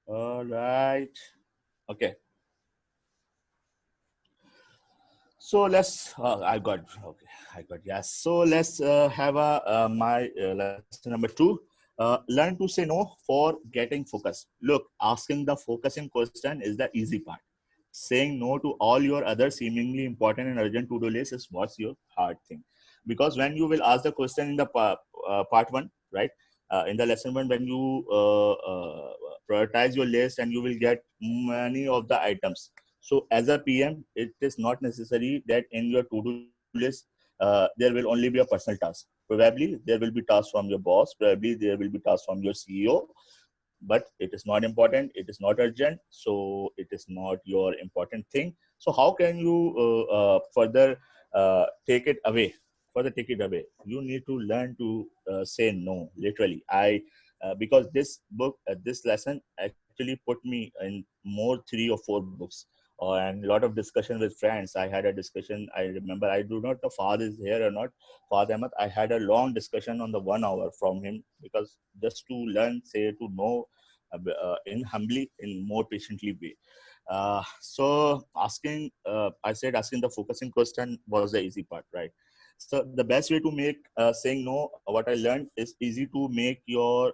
All right. Okay. So let's. I got yes. So let's have my lesson number 2. Learn to say no for getting focused. Look, asking the focusing question is the easy part. Saying no to all your other seemingly important and urgent to-do list is what's your hard thing. because when you will ask the question in the part one, right? In the lesson one, when you prioritize your list, and you will get many of the items. So as a PM, it is not necessary that in your to-do list there will only be a personal task. Probably there will be tasks from your boss. Probably there will be tasks from your CEO. But it is not important. It is not urgent. So it is not your important thing. So how can you further take it away? Further take it away. You need to learn to say no. Literally, because this book, this lesson actually put me in more 3 or 4 books. And a lot of discussion with friends. I had a discussion. I remember, I do not know Fahad is here or not. Fahad Ahmed. I had a long discussion on the 1 hour from him, because just to learn, say to know in humbly, in more patiently way. So asking, I said asking the focusing question was the easy part, right? So the best way to make saying no, what I learned is easy to make your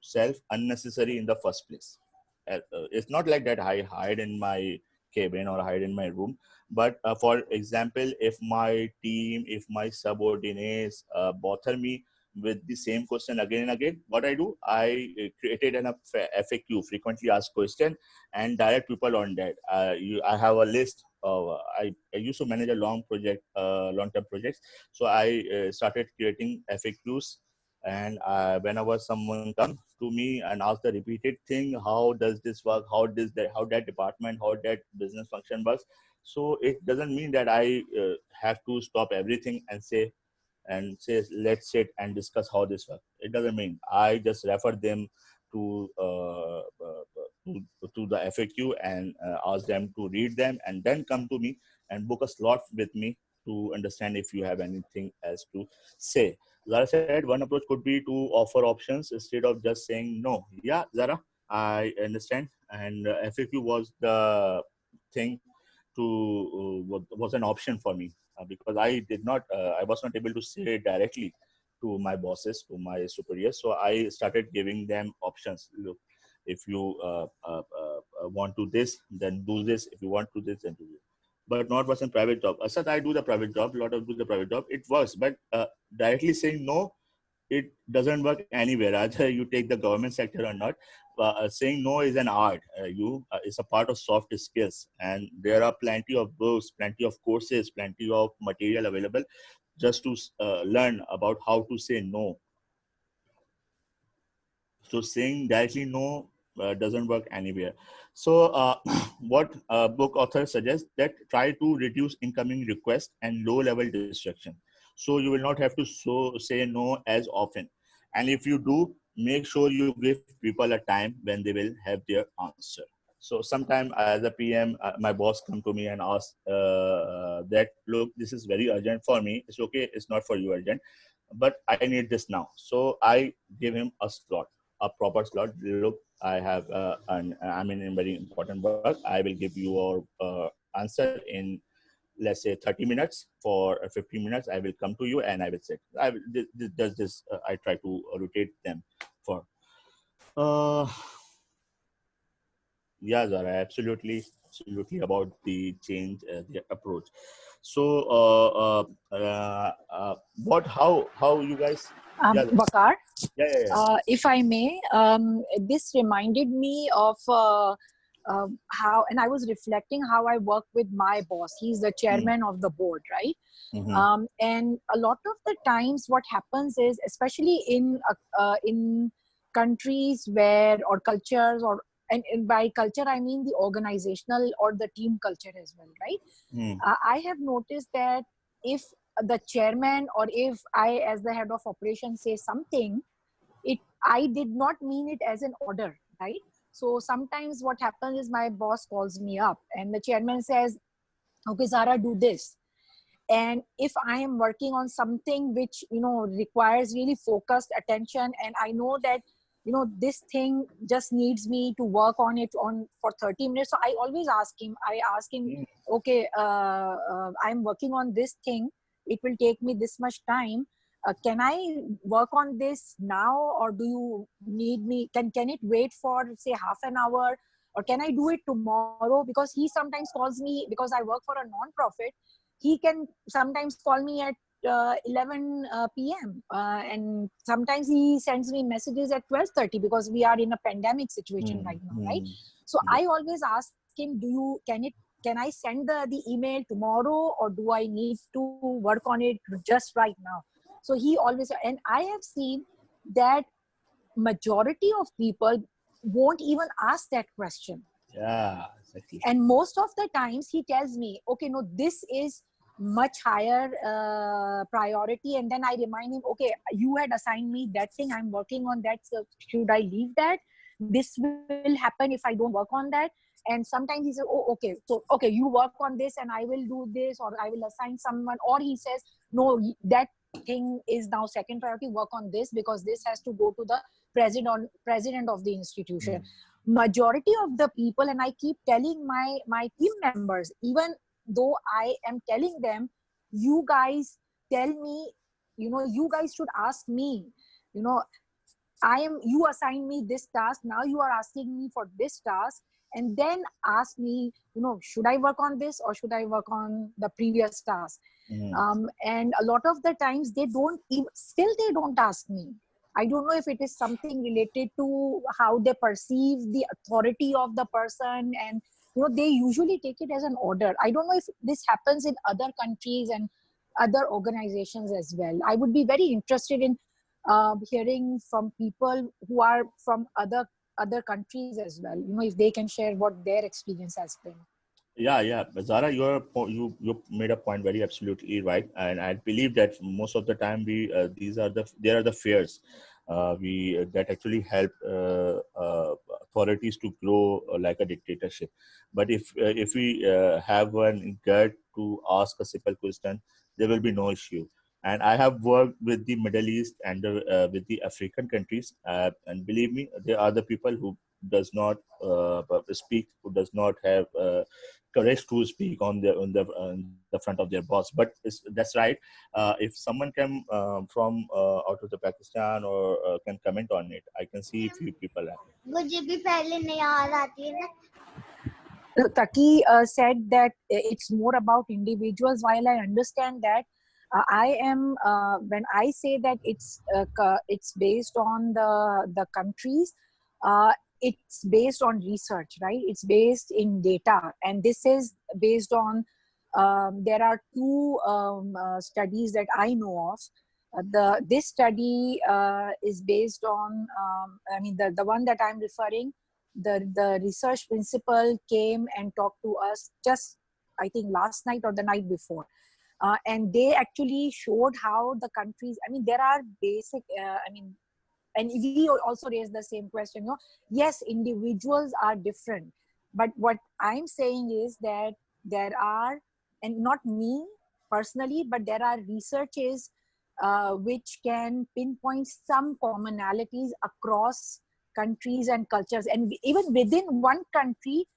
self unnecessary in the first place. It's not like that I hide in my cabin or hide in my room. But for example, if my team, if my subordinates bother me with the same question again and again, what I do, I created an FAQ, frequently asked question, and direct people on that. I have a list of, I used to manage a long-term projects. So I started creating FAQs, and whenever someone comes to me and asks the repeated thing, how does this work, how that department, how that business function works. So it doesn't mean that I have to stop everything and say let's sit and discuss how this works. It doesn't mean. I just refer them to to the FAQ, and ask them to read them, and then come to me and book a slot with me to understand if you have anything else to say. Zara said one approach could be to offer options instead of just saying no. Yeah, Zara, I understand. And FAQ was the thing was an option for me, because I was not able to say it directly to my bosses, to my superiors. So I started giving them options. Look, if you want to this, then do this. If you want to this, then do this. But not was in private job. Asad, I do the private job. A lot of do the private job. It works, but directly saying no, it doesn't work anywhere. Either you take the government sector or not. Saying no is an art. It's a part of soft skills, and there are plenty of books, plenty of courses, plenty of material available just to learn about how to say no. So saying directly no doesn't work anywhere. So what book author suggests, that try to reduce incoming requests and low level distraction. So you will not have to say no as often. And if you do, make sure you give people a time when they will have their answer. So sometime as a PM, my boss come to me and ask that, look, this is very urgent for me. It's okay. It's not for you urgent, but I need this now. So I give him a slot, a proper slot. Look, I have I'm in very important work. I will give you your answer in, let's say, 30 minutes. For 15 minutes, I will come to you and I will say, I try to rotate them for. Yeah, Zara, absolutely about the change, the approach. So, how you guys? Yeah, Waqar, yeah. if I may, this reminded me of how, and I was reflecting how I work with my boss. He's the chairman of the board, right? Mm-hmm. And a lot of the times what happens is, especially in countries where, or cultures, and by culture I mean the organizational or the team culture as well, right? I have noticed that if the chairman, or if I as the head of operations say something, I did not mean it as an order, right? So sometimes what happens is my boss calls me up and the chairman says, okay, Zara, do this. And if I am working on something which, requires really focused attention, and I know that, this thing just needs me to work on it for 30 minutes. So I always ask him, okay, I'm working on this thing. It will take me this much time. Can I work on this now, or do you need me? Can it wait for, say, half an hour, or can I do it tomorrow? Because he sometimes calls me, because I work for a non-profit. He can sometimes call me at 11 p.m. And sometimes he sends me messages at 12:30 because we are in a pandemic situation right now, right? So I always ask him, can I send the email tomorrow, or do I need to work on it just right now? So he always, and I have seen that majority of people won't even ask that question. Yeah, exactly. And most of the times he tells me, okay, no, this is much higher priority. And then I remind him, okay, you had assigned me that thing, I'm working on that. So should I leave that? This will happen if I don't work on that. And sometimes he says, oh, okay, so, okay, you work on this and I will do this, or I will assign someone. Or he says, no, that thing is now second priority, work on this because this has to go to the president of the institution. Majority of the people, and I keep telling my team members, even though I am telling them, you guys tell me, you guys should ask me, you assign me this task, now you are asking me for this task, and then ask me, should I work on this or should I work on the previous task? And a lot of the times they don't ask me. I don't know if it is something related to how they perceive the authority of the person, and they usually take it as an order. I don't know if this happens in other countries and other organizations as well. I would be very interested in hearing from people who are from other countries as well, if they can share what their experience has been. Yeah. Zara, you made a point very absolutely right, and I believe that most of the time there are the fears that actually help authorities to grow like a dictatorship. But if we have one gut to ask a simple question, there will be no issue. And I have worked with the Middle East and with the African countries, and believe me, there are the people who does not speak, who does not have courage to speak on the front of their boss. But that's right. If someone can from out of the Pakistan or can comment on it, I can see few people. Taki said that it's more about individuals. While I understand that, I am when I say that it's based on the countries. It's based on research, right? It's based in data, and this is based on. There are two studies that I know of. This study is based on. The one that I'm referring. The research principal came and talked to us just, I think, last night or the night before. And they actually showed how the countries, there are basic, and we also raised the same question, yes, individuals are different. But what I'm saying is that there are, and not me personally, but there are researches which can pinpoint some commonalities across countries and cultures, and even within one country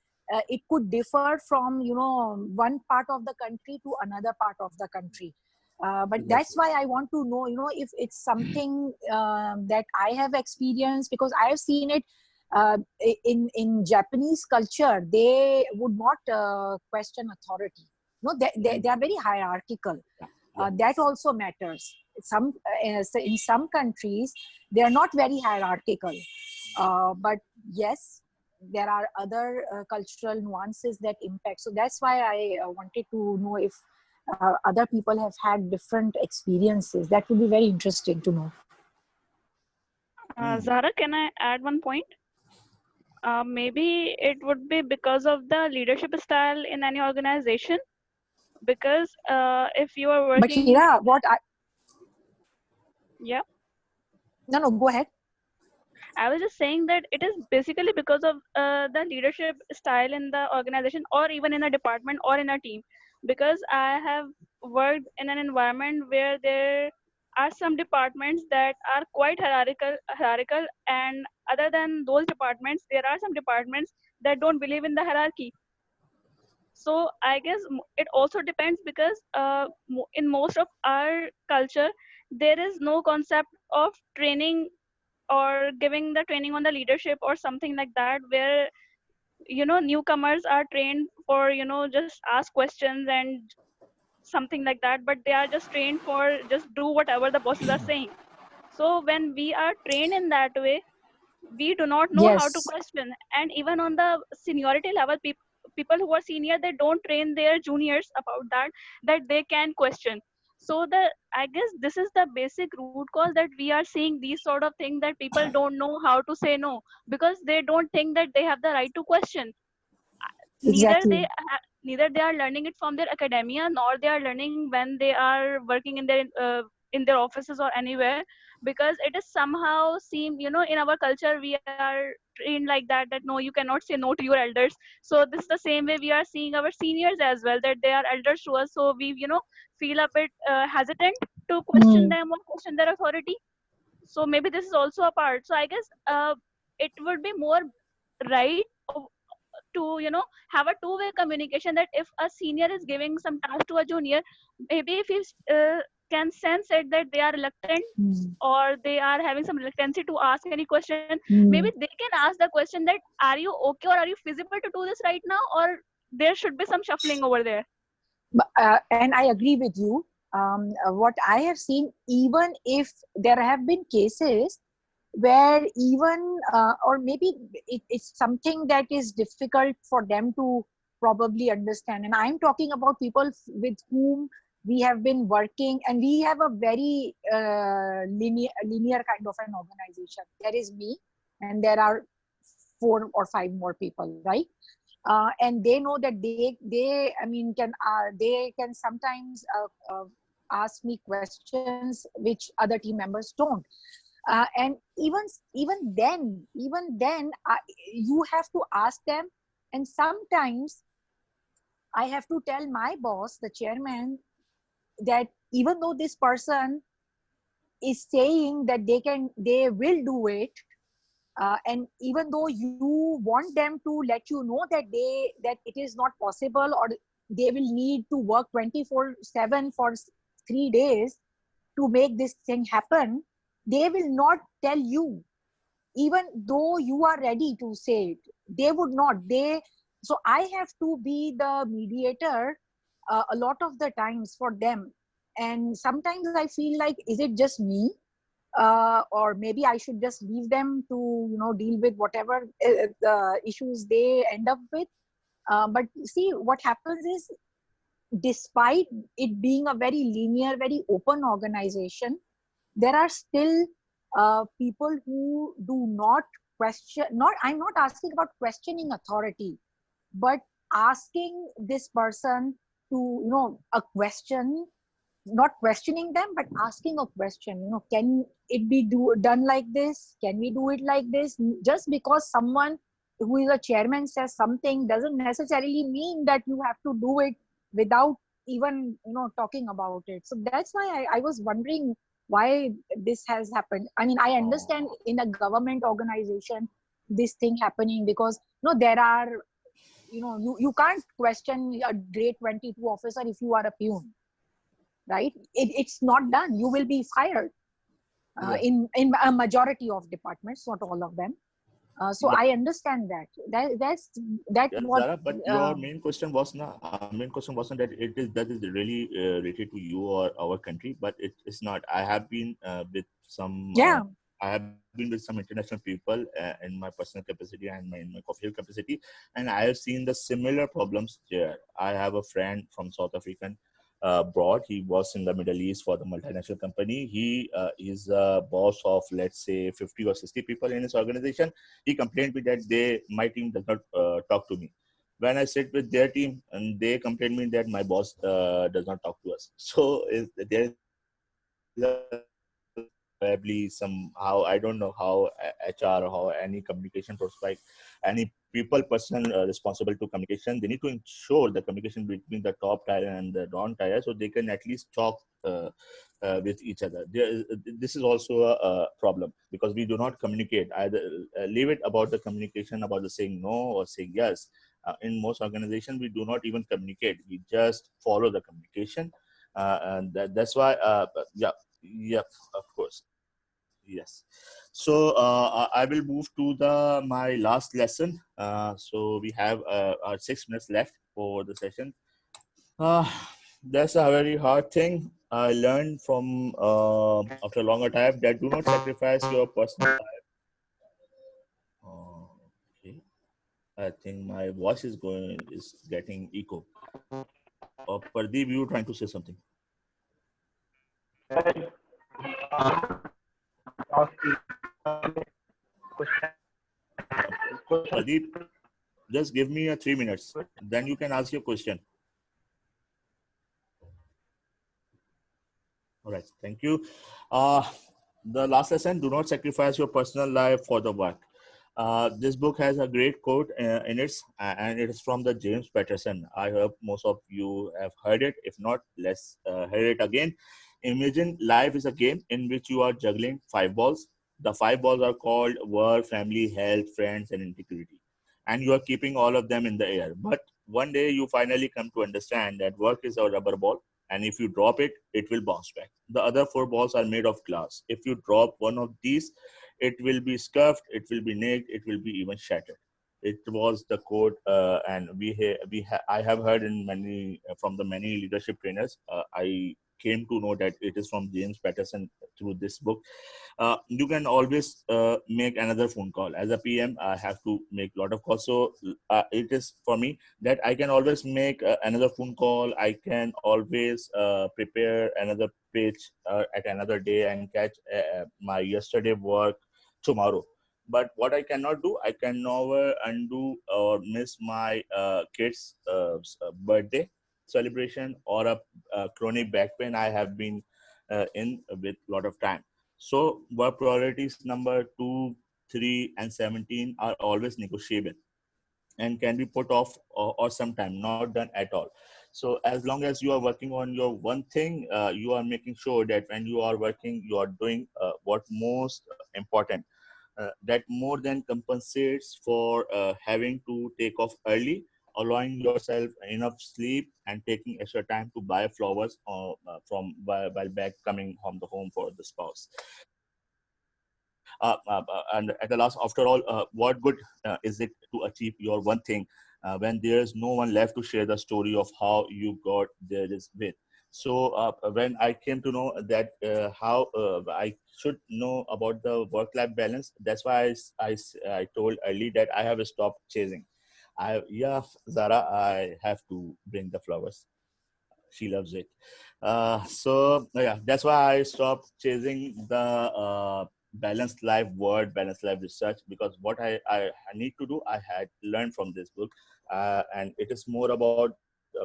it could differ from one part of the country to another part of the country. But that's why I want to know if it's something that I have experienced, because I have seen it in Japanese culture. They would not question authority. They are very hierarchical. That also matters. In some countries they are not very hierarchical. But yes, there are other cultural nuances that impact. So that's why I wanted to know if other people have had different experiences. That would be very interesting to know. Zara, can I add one point? Maybe it would be because of the leadership style in any organization. Because if you are working... But Hira, Yeah. No, go ahead. I was just saying that it is basically because of the leadership style in the organization, or even in a department or in a team. Because I have worked in an environment where there are some departments that are quite hierarchical, and other than those departments, there are some departments that don't believe in the hierarchy. So I guess it also depends, because in most of our culture, there is no concept of training or giving the training on the leadership or something like that, where newcomers are trained for just ask questions and something like that, but they are just trained for just do whatever the bosses are saying. So when we are trained in that way, we do not know how to Yes, question. And even on the seniority level, people who are senior, they don't train their juniors about that they can question. So I guess this is the basic root cause, that we are seeing these sort of things, that people don't know how to say no, because they don't think that they have the right to question. neither they exactly. Neither they are learning it from their academia, nor they are learning when they are working in their offices or anywhere, because it is somehow seem, in our culture we are trained like that no, you cannot say no to your elders. So this is the same way we are seeing our seniors as well, that they are elders to us, so we feel a bit hesitant to question Hmm. them or question their authority. So maybe this is also a part. So I guess it would be more right to have a two-way communication, that if a senior is giving some task to a junior, maybe if he can sense it that they are reluctant, Hmm. or they are having some reluctancy to ask any question, maybe Hmm. they can ask the question that, are you okay, or are you feasible to do this right now, or there should be some shuffling over there. And I agree with you. What I have seen, even if there have been cases where even, or maybe it's something that is difficult for them to probably understand. And I'm talking about people with whom we have been working, and we have a very linear kind of an organization. There is me, and there are 4 or 5 more people, right? And they know that they I mean can they can sometimes ask me questions which other team members don't. And even then you have to ask them. And sometimes I have to tell my boss, the chairman, that even though this person is saying that they will do it, and even though you want them to let you know that it is not possible, or they will need to work 24/7 for 3 days to make this thing happen, they will not tell you, even though you are ready to say it. They would not. So I have to be the mediator a lot of the times for them. And sometimes I feel like, is it just me, or maybe I should just leave them to deal with whatever the issues they end up with. But see, what happens is, despite it being a very linear, very open organization, there are still people who do not question. Not, I'm not asking about questioning authority, but asking this person to a question, not questioning them, but asking a question. Can it be done like this? Can we do it like this? Just because someone who is a chairman says something doesn't necessarily mean that you have to do it without even talking about it. So that's why I was wondering why this has happened. I mean, I understand in a government organization this thing happening, because there are you can't question a grade 22 officer if you are a peon, right? It's not done. You will be fired Yeah. in a majority of departments, not all of them. So Yeah. I understand that Yeah, what Zara, but your main question was not. Main question wasn't that that is really related to you or our country, but it is not. I have been with some. yeah. I have been with some international people in my personal capacity and in my official capacity, and I have seen the similar problems there. I have a friend from South African abroad. He was in the Middle East for the multinational company. He is a boss of, let's say, 50 or 60 people in his organization. He complained me that my team does not talk to me. When I sit with their team, and they complain me that my boss does not talk to us. So there is probably somehow, I don't know how HR or how any communication prospect, any people person responsible to communication, they need to ensure the communication between the top tier and the down tier, so they can at least talk with each other. This is also a problem, because we do not communicate. Either leave it about the communication, about the saying no or saying yes. In most organizations, we do not even communicate. We just follow the communication, and that's why. Yeah, of course. Yes. So I will move to my last lesson. So we have our 6 minutes left for the session. Uh, That's a very hard thing. I learned from after a longer time that do not sacrifice your personal life. Okay, I think my voice is getting echo. Pardeep, you were trying to say something. Pradeep, just give me a 3 minutes. Then you can ask your question. All right. Thank you. The last lesson, do not sacrifice your personal life for the work. This book has a great quote in it, and it is from the James Patterson. I hope most of you have heard it. If not, let's hear it again. Imagine life is a game in which you are juggling 5 balls. The 5 balls are called work, family, health, friends, and integrity. And you are keeping all of them in the air. But one day you finally come to understand that work is a rubber ball, and if you drop it, it will bounce back. The other 4 balls are made of glass. If you drop one of these, it will be scuffed, it will be nicked, it will be even shattered. It was the quote, and I have heard in many from the many leadership trainers. I came to know that it is from James Patterson through this book. You can always make another phone call. As a PM, I have to make a lot of calls. So it is for me that I can always make another phone call. I can always prepare another page at another day and catch my yesterday work tomorrow. But what I cannot do, I can never undo or miss my kids' birthday celebration or a chronic back pain I have been in with a lot of time. So work priorities number 2, 3, and 17 are always negotiable and can be put off or sometime not done at all. So as long as you are working on your one thing, you are making sure that when you are working, you are doing what most important. That more than compensates for having to take off early, allowing yourself enough sleep, and taking extra time to buy flowers while back coming home the home for the spouse. And at the last, after all, what good is it to achieve your one thing when there's no one left to share the story of how you got there is with? So when I came to know that how I should know about the work-life balance, that's why I told early that I have stopped chasing. Yeah, Zara, I have to bring the flowers. She loves it. So yeah, that's why I stopped chasing the balanced life word, balanced life research, because what I need to do, I had learned from this book. And it is more about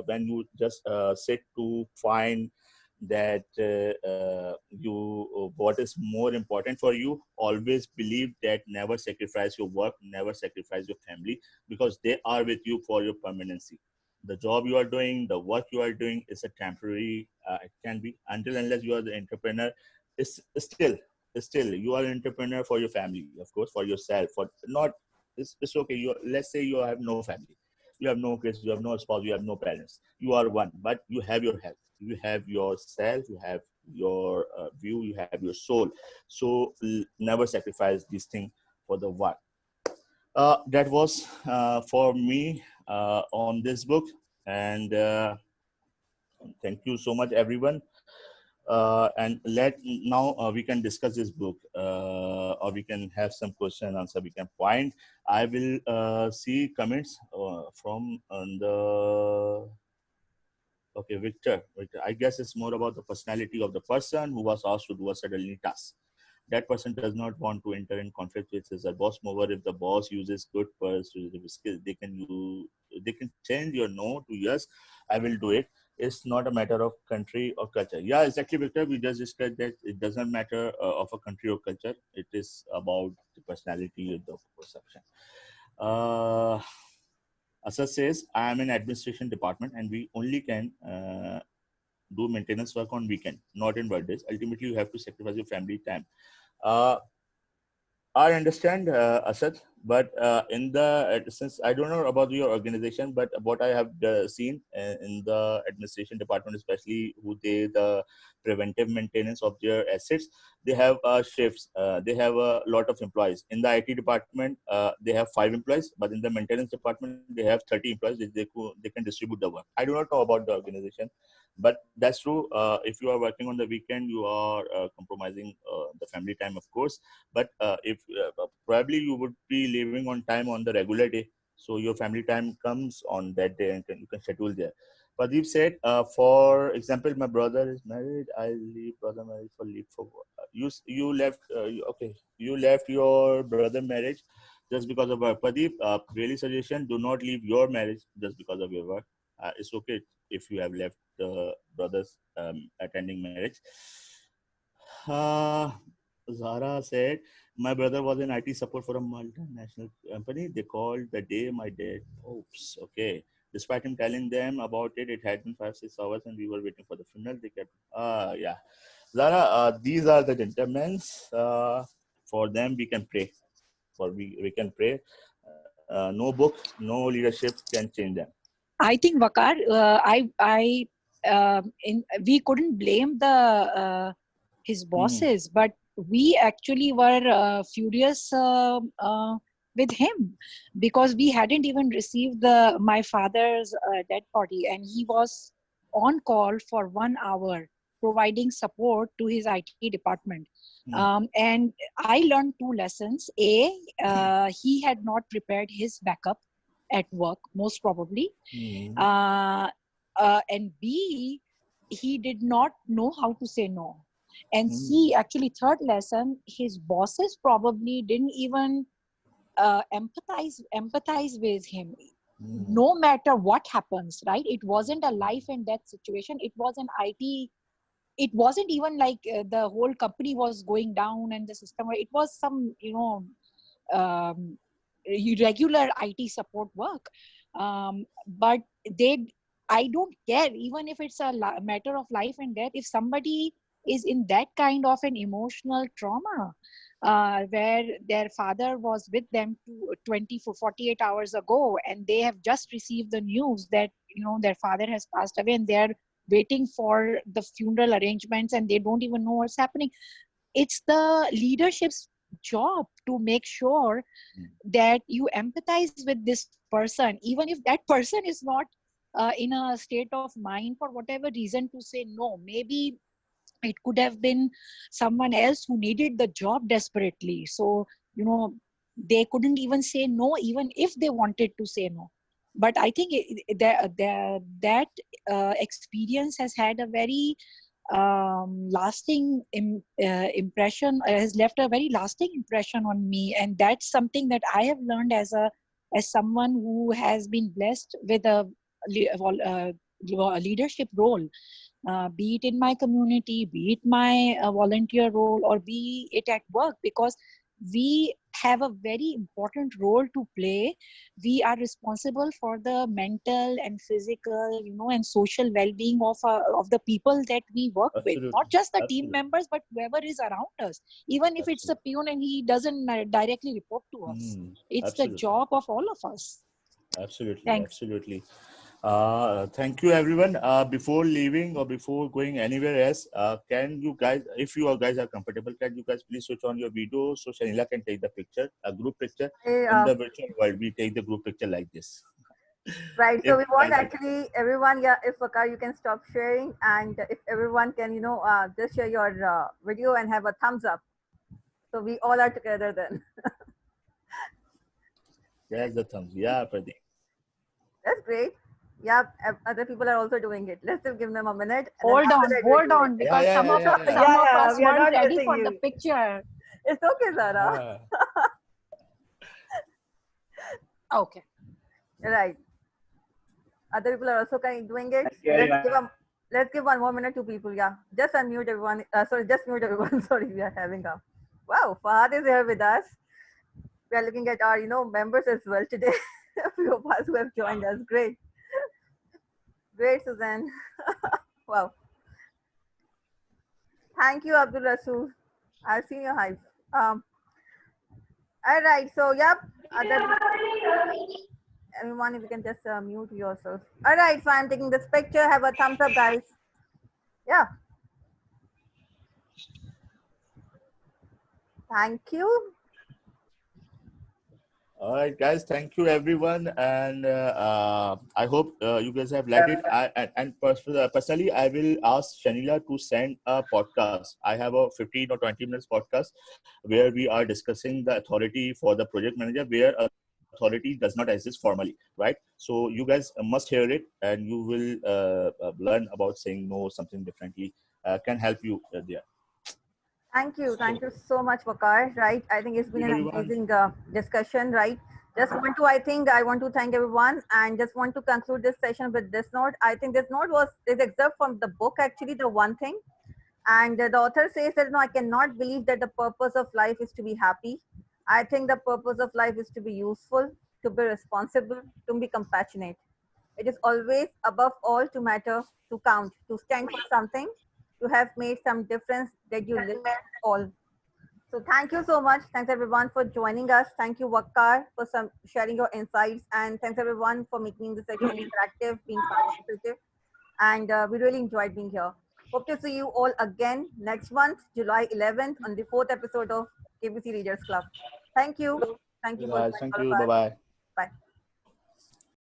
when you just sit to find that what is more important for you. Always believe that never sacrifice your work, never sacrifice your family, because they are with you for your permanency. The job you are doing, the work you are doing is a temporary, it can be until unless you are the entrepreneur. It's still you are an entrepreneur for your family, of course, for yourself, for not, it's okay. Let's say you have no family, you have no kids, you have no spouse, you have no parents, you are one, but you have your health, you have yourself, you have your view, you have your soul. So never sacrifice this thing for the work. That was for me on this book. And thank you so much, everyone. And now we can discuss this book, or we can have some question and answer. We can point. I will see comments from the. Okay, Victor. I guess it's more about the personality of the person who was asked to do a certain task. That person does not want to enter in conflict with his boss. Moreover, if the boss uses good persuasive skills, they can change your no to yes. I will do it. It's not a matter of country or culture. Yeah, exactly, Victor. We just discussed that it doesn't matter of a country or culture. It is about the personality of the perception. Asad says, I am in administration department and we only can do maintenance work on weekend, not in birthdays. Ultimately, you have to sacrifice your family time. I understand, Asad. But in the since I don't know about your organization, but what I have seen in the administration department, especially who they the preventive maintenance of their assets, they have shifts. They have a lot of employees. In the IT department, they have 5 employees, but in the maintenance department, they have 30 employees. They can distribute the work. I do not know about the organization, but that's true. If you are working on the weekend, you are compromising the family time, of course. But if probably you would be leaving on time on the regular day, so your family time comes on that day and you can schedule there. Pradeep said, for example, my brother is married. I leave brother marriage for leave for work. You left. Okay, you left your brother marriage just because of work. Pradeep, really suggestion: do not leave your marriage just because of your work. It's okay if you have left the brothers attending marriage. Zara said, my brother was in IT support for a multinational company. They called the day my dad. Oops, okay. Despite him telling them about it, it had been 5-6 hours and we were waiting for the funeral. They kept, yeah. Zara, these are the gentlemen. For them, we can pray. We can pray. No book, no leadership can change them. I think Vakar, we couldn't blame the his bosses, but we actually were furious with him because we hadn't even received my father's dead body, and he was on call for 1 hour providing support to his IT department. And I learned 2 lessons. A, he had not prepared his backup at work, most probably. And B, he did not know how to say no. And C, actually, third lesson, his bosses probably didn't even empathize with him. No matter what happens, right? It wasn't a life and death situation. It was an IT. It wasn't even like the whole company was going down and the system. It was some, regular IT support work. But I don't care, even if it's a matter of life and death, if somebody is in that kind of an emotional trauma, where their father was with them 48 hours ago, and they have just received the news that, their father has passed away, and they're waiting for the funeral arrangements, and they don't even know what's happening. It's the leadership's job to make sure that you empathize with this person, even if that person is not in a state of mind for whatever reason to say no. Maybe it could have been someone else who needed the job desperately. So, they couldn't even say no, even if they wanted to say no. But I think that experience has had a very lasting impression, has left a very lasting impression on me. And that's something that I have learned as someone who has been blessed with a leadership role, be it in my community, be it my volunteer role, or be it at work, because we have a very important role to play. We are responsible for the mental and physical, and social well-being of the people that we work with, not just the team members, but whoever is around us. Even if it's a peon and he doesn't directly report to us, it's the job of all of us. Absolutely. Thanks. Absolutely. Thank you, everyone. Before leaving or before going anywhere else, can you guys, if you guys are comfortable, can you guys please switch on your video so Shanila can take the picture, a group picture. In the virtual world, we take the group picture like this. Right. So we want actually everyone, if Vakar, you can stop sharing, and if everyone can, just share your video and have a thumbs up. So we all are together then. There's the thumbs. Yeah, Pradeep. That's great. Yeah, other people are also doing it. Let's just give them a minute. Hold on, because some of us weren't ready for the picture. It's okay, Zara. Okay. Right. Other people are also doing it. Let's give 1 more minute to people. Yeah, just unmute everyone. Just mute everyone. Sorry, we are having a. Wow, Fahad is here with us. We are looking at our, members as well today. A few of us who have joined us. Great. Great, Suzanne. Wow. Thank you, Abdul Rasul. I've seen your hype. All right. So, other everyone, if you can just mute yourself. All right, so I'm taking this picture. Have a thumbs up, guys. Yeah. Thank you. All right, guys. Thank you, everyone, and I hope you guys have liked it. Personally, I will ask Shanila to send a podcast. I have a 15 or 20 minutes podcast where we are discussing the authority for the project manager, where authority does not exist formally, right? So you guys must hear it, and you will learn about saying no, something differently can help you there. Thank you so much, Waqar. Right, I think it's been an Everyone. amazing discussion. Right, I want to thank everyone, and just want to conclude this session with this note. I think this note is excerpt from the book, actually, the one thing, and the author says that no, I cannot believe that the purpose of life is to be happy. I think the purpose of life is to be useful, to be responsible, to be compassionate. It is always above all to matter, to count, to stand for something, to have made some difference that you live all. So thank you so much. Thanks everyone for joining us. Thank you, Waqar, for sharing your insights, and thanks everyone for making the session interactive, being participative, and we really enjoyed being here. Hope to see you all again next month, July 11th, on the 4th episode of KBC Readers Club. Thank you. Thank you for Guys, joining thank all of you. us. Bye-bye. Bye.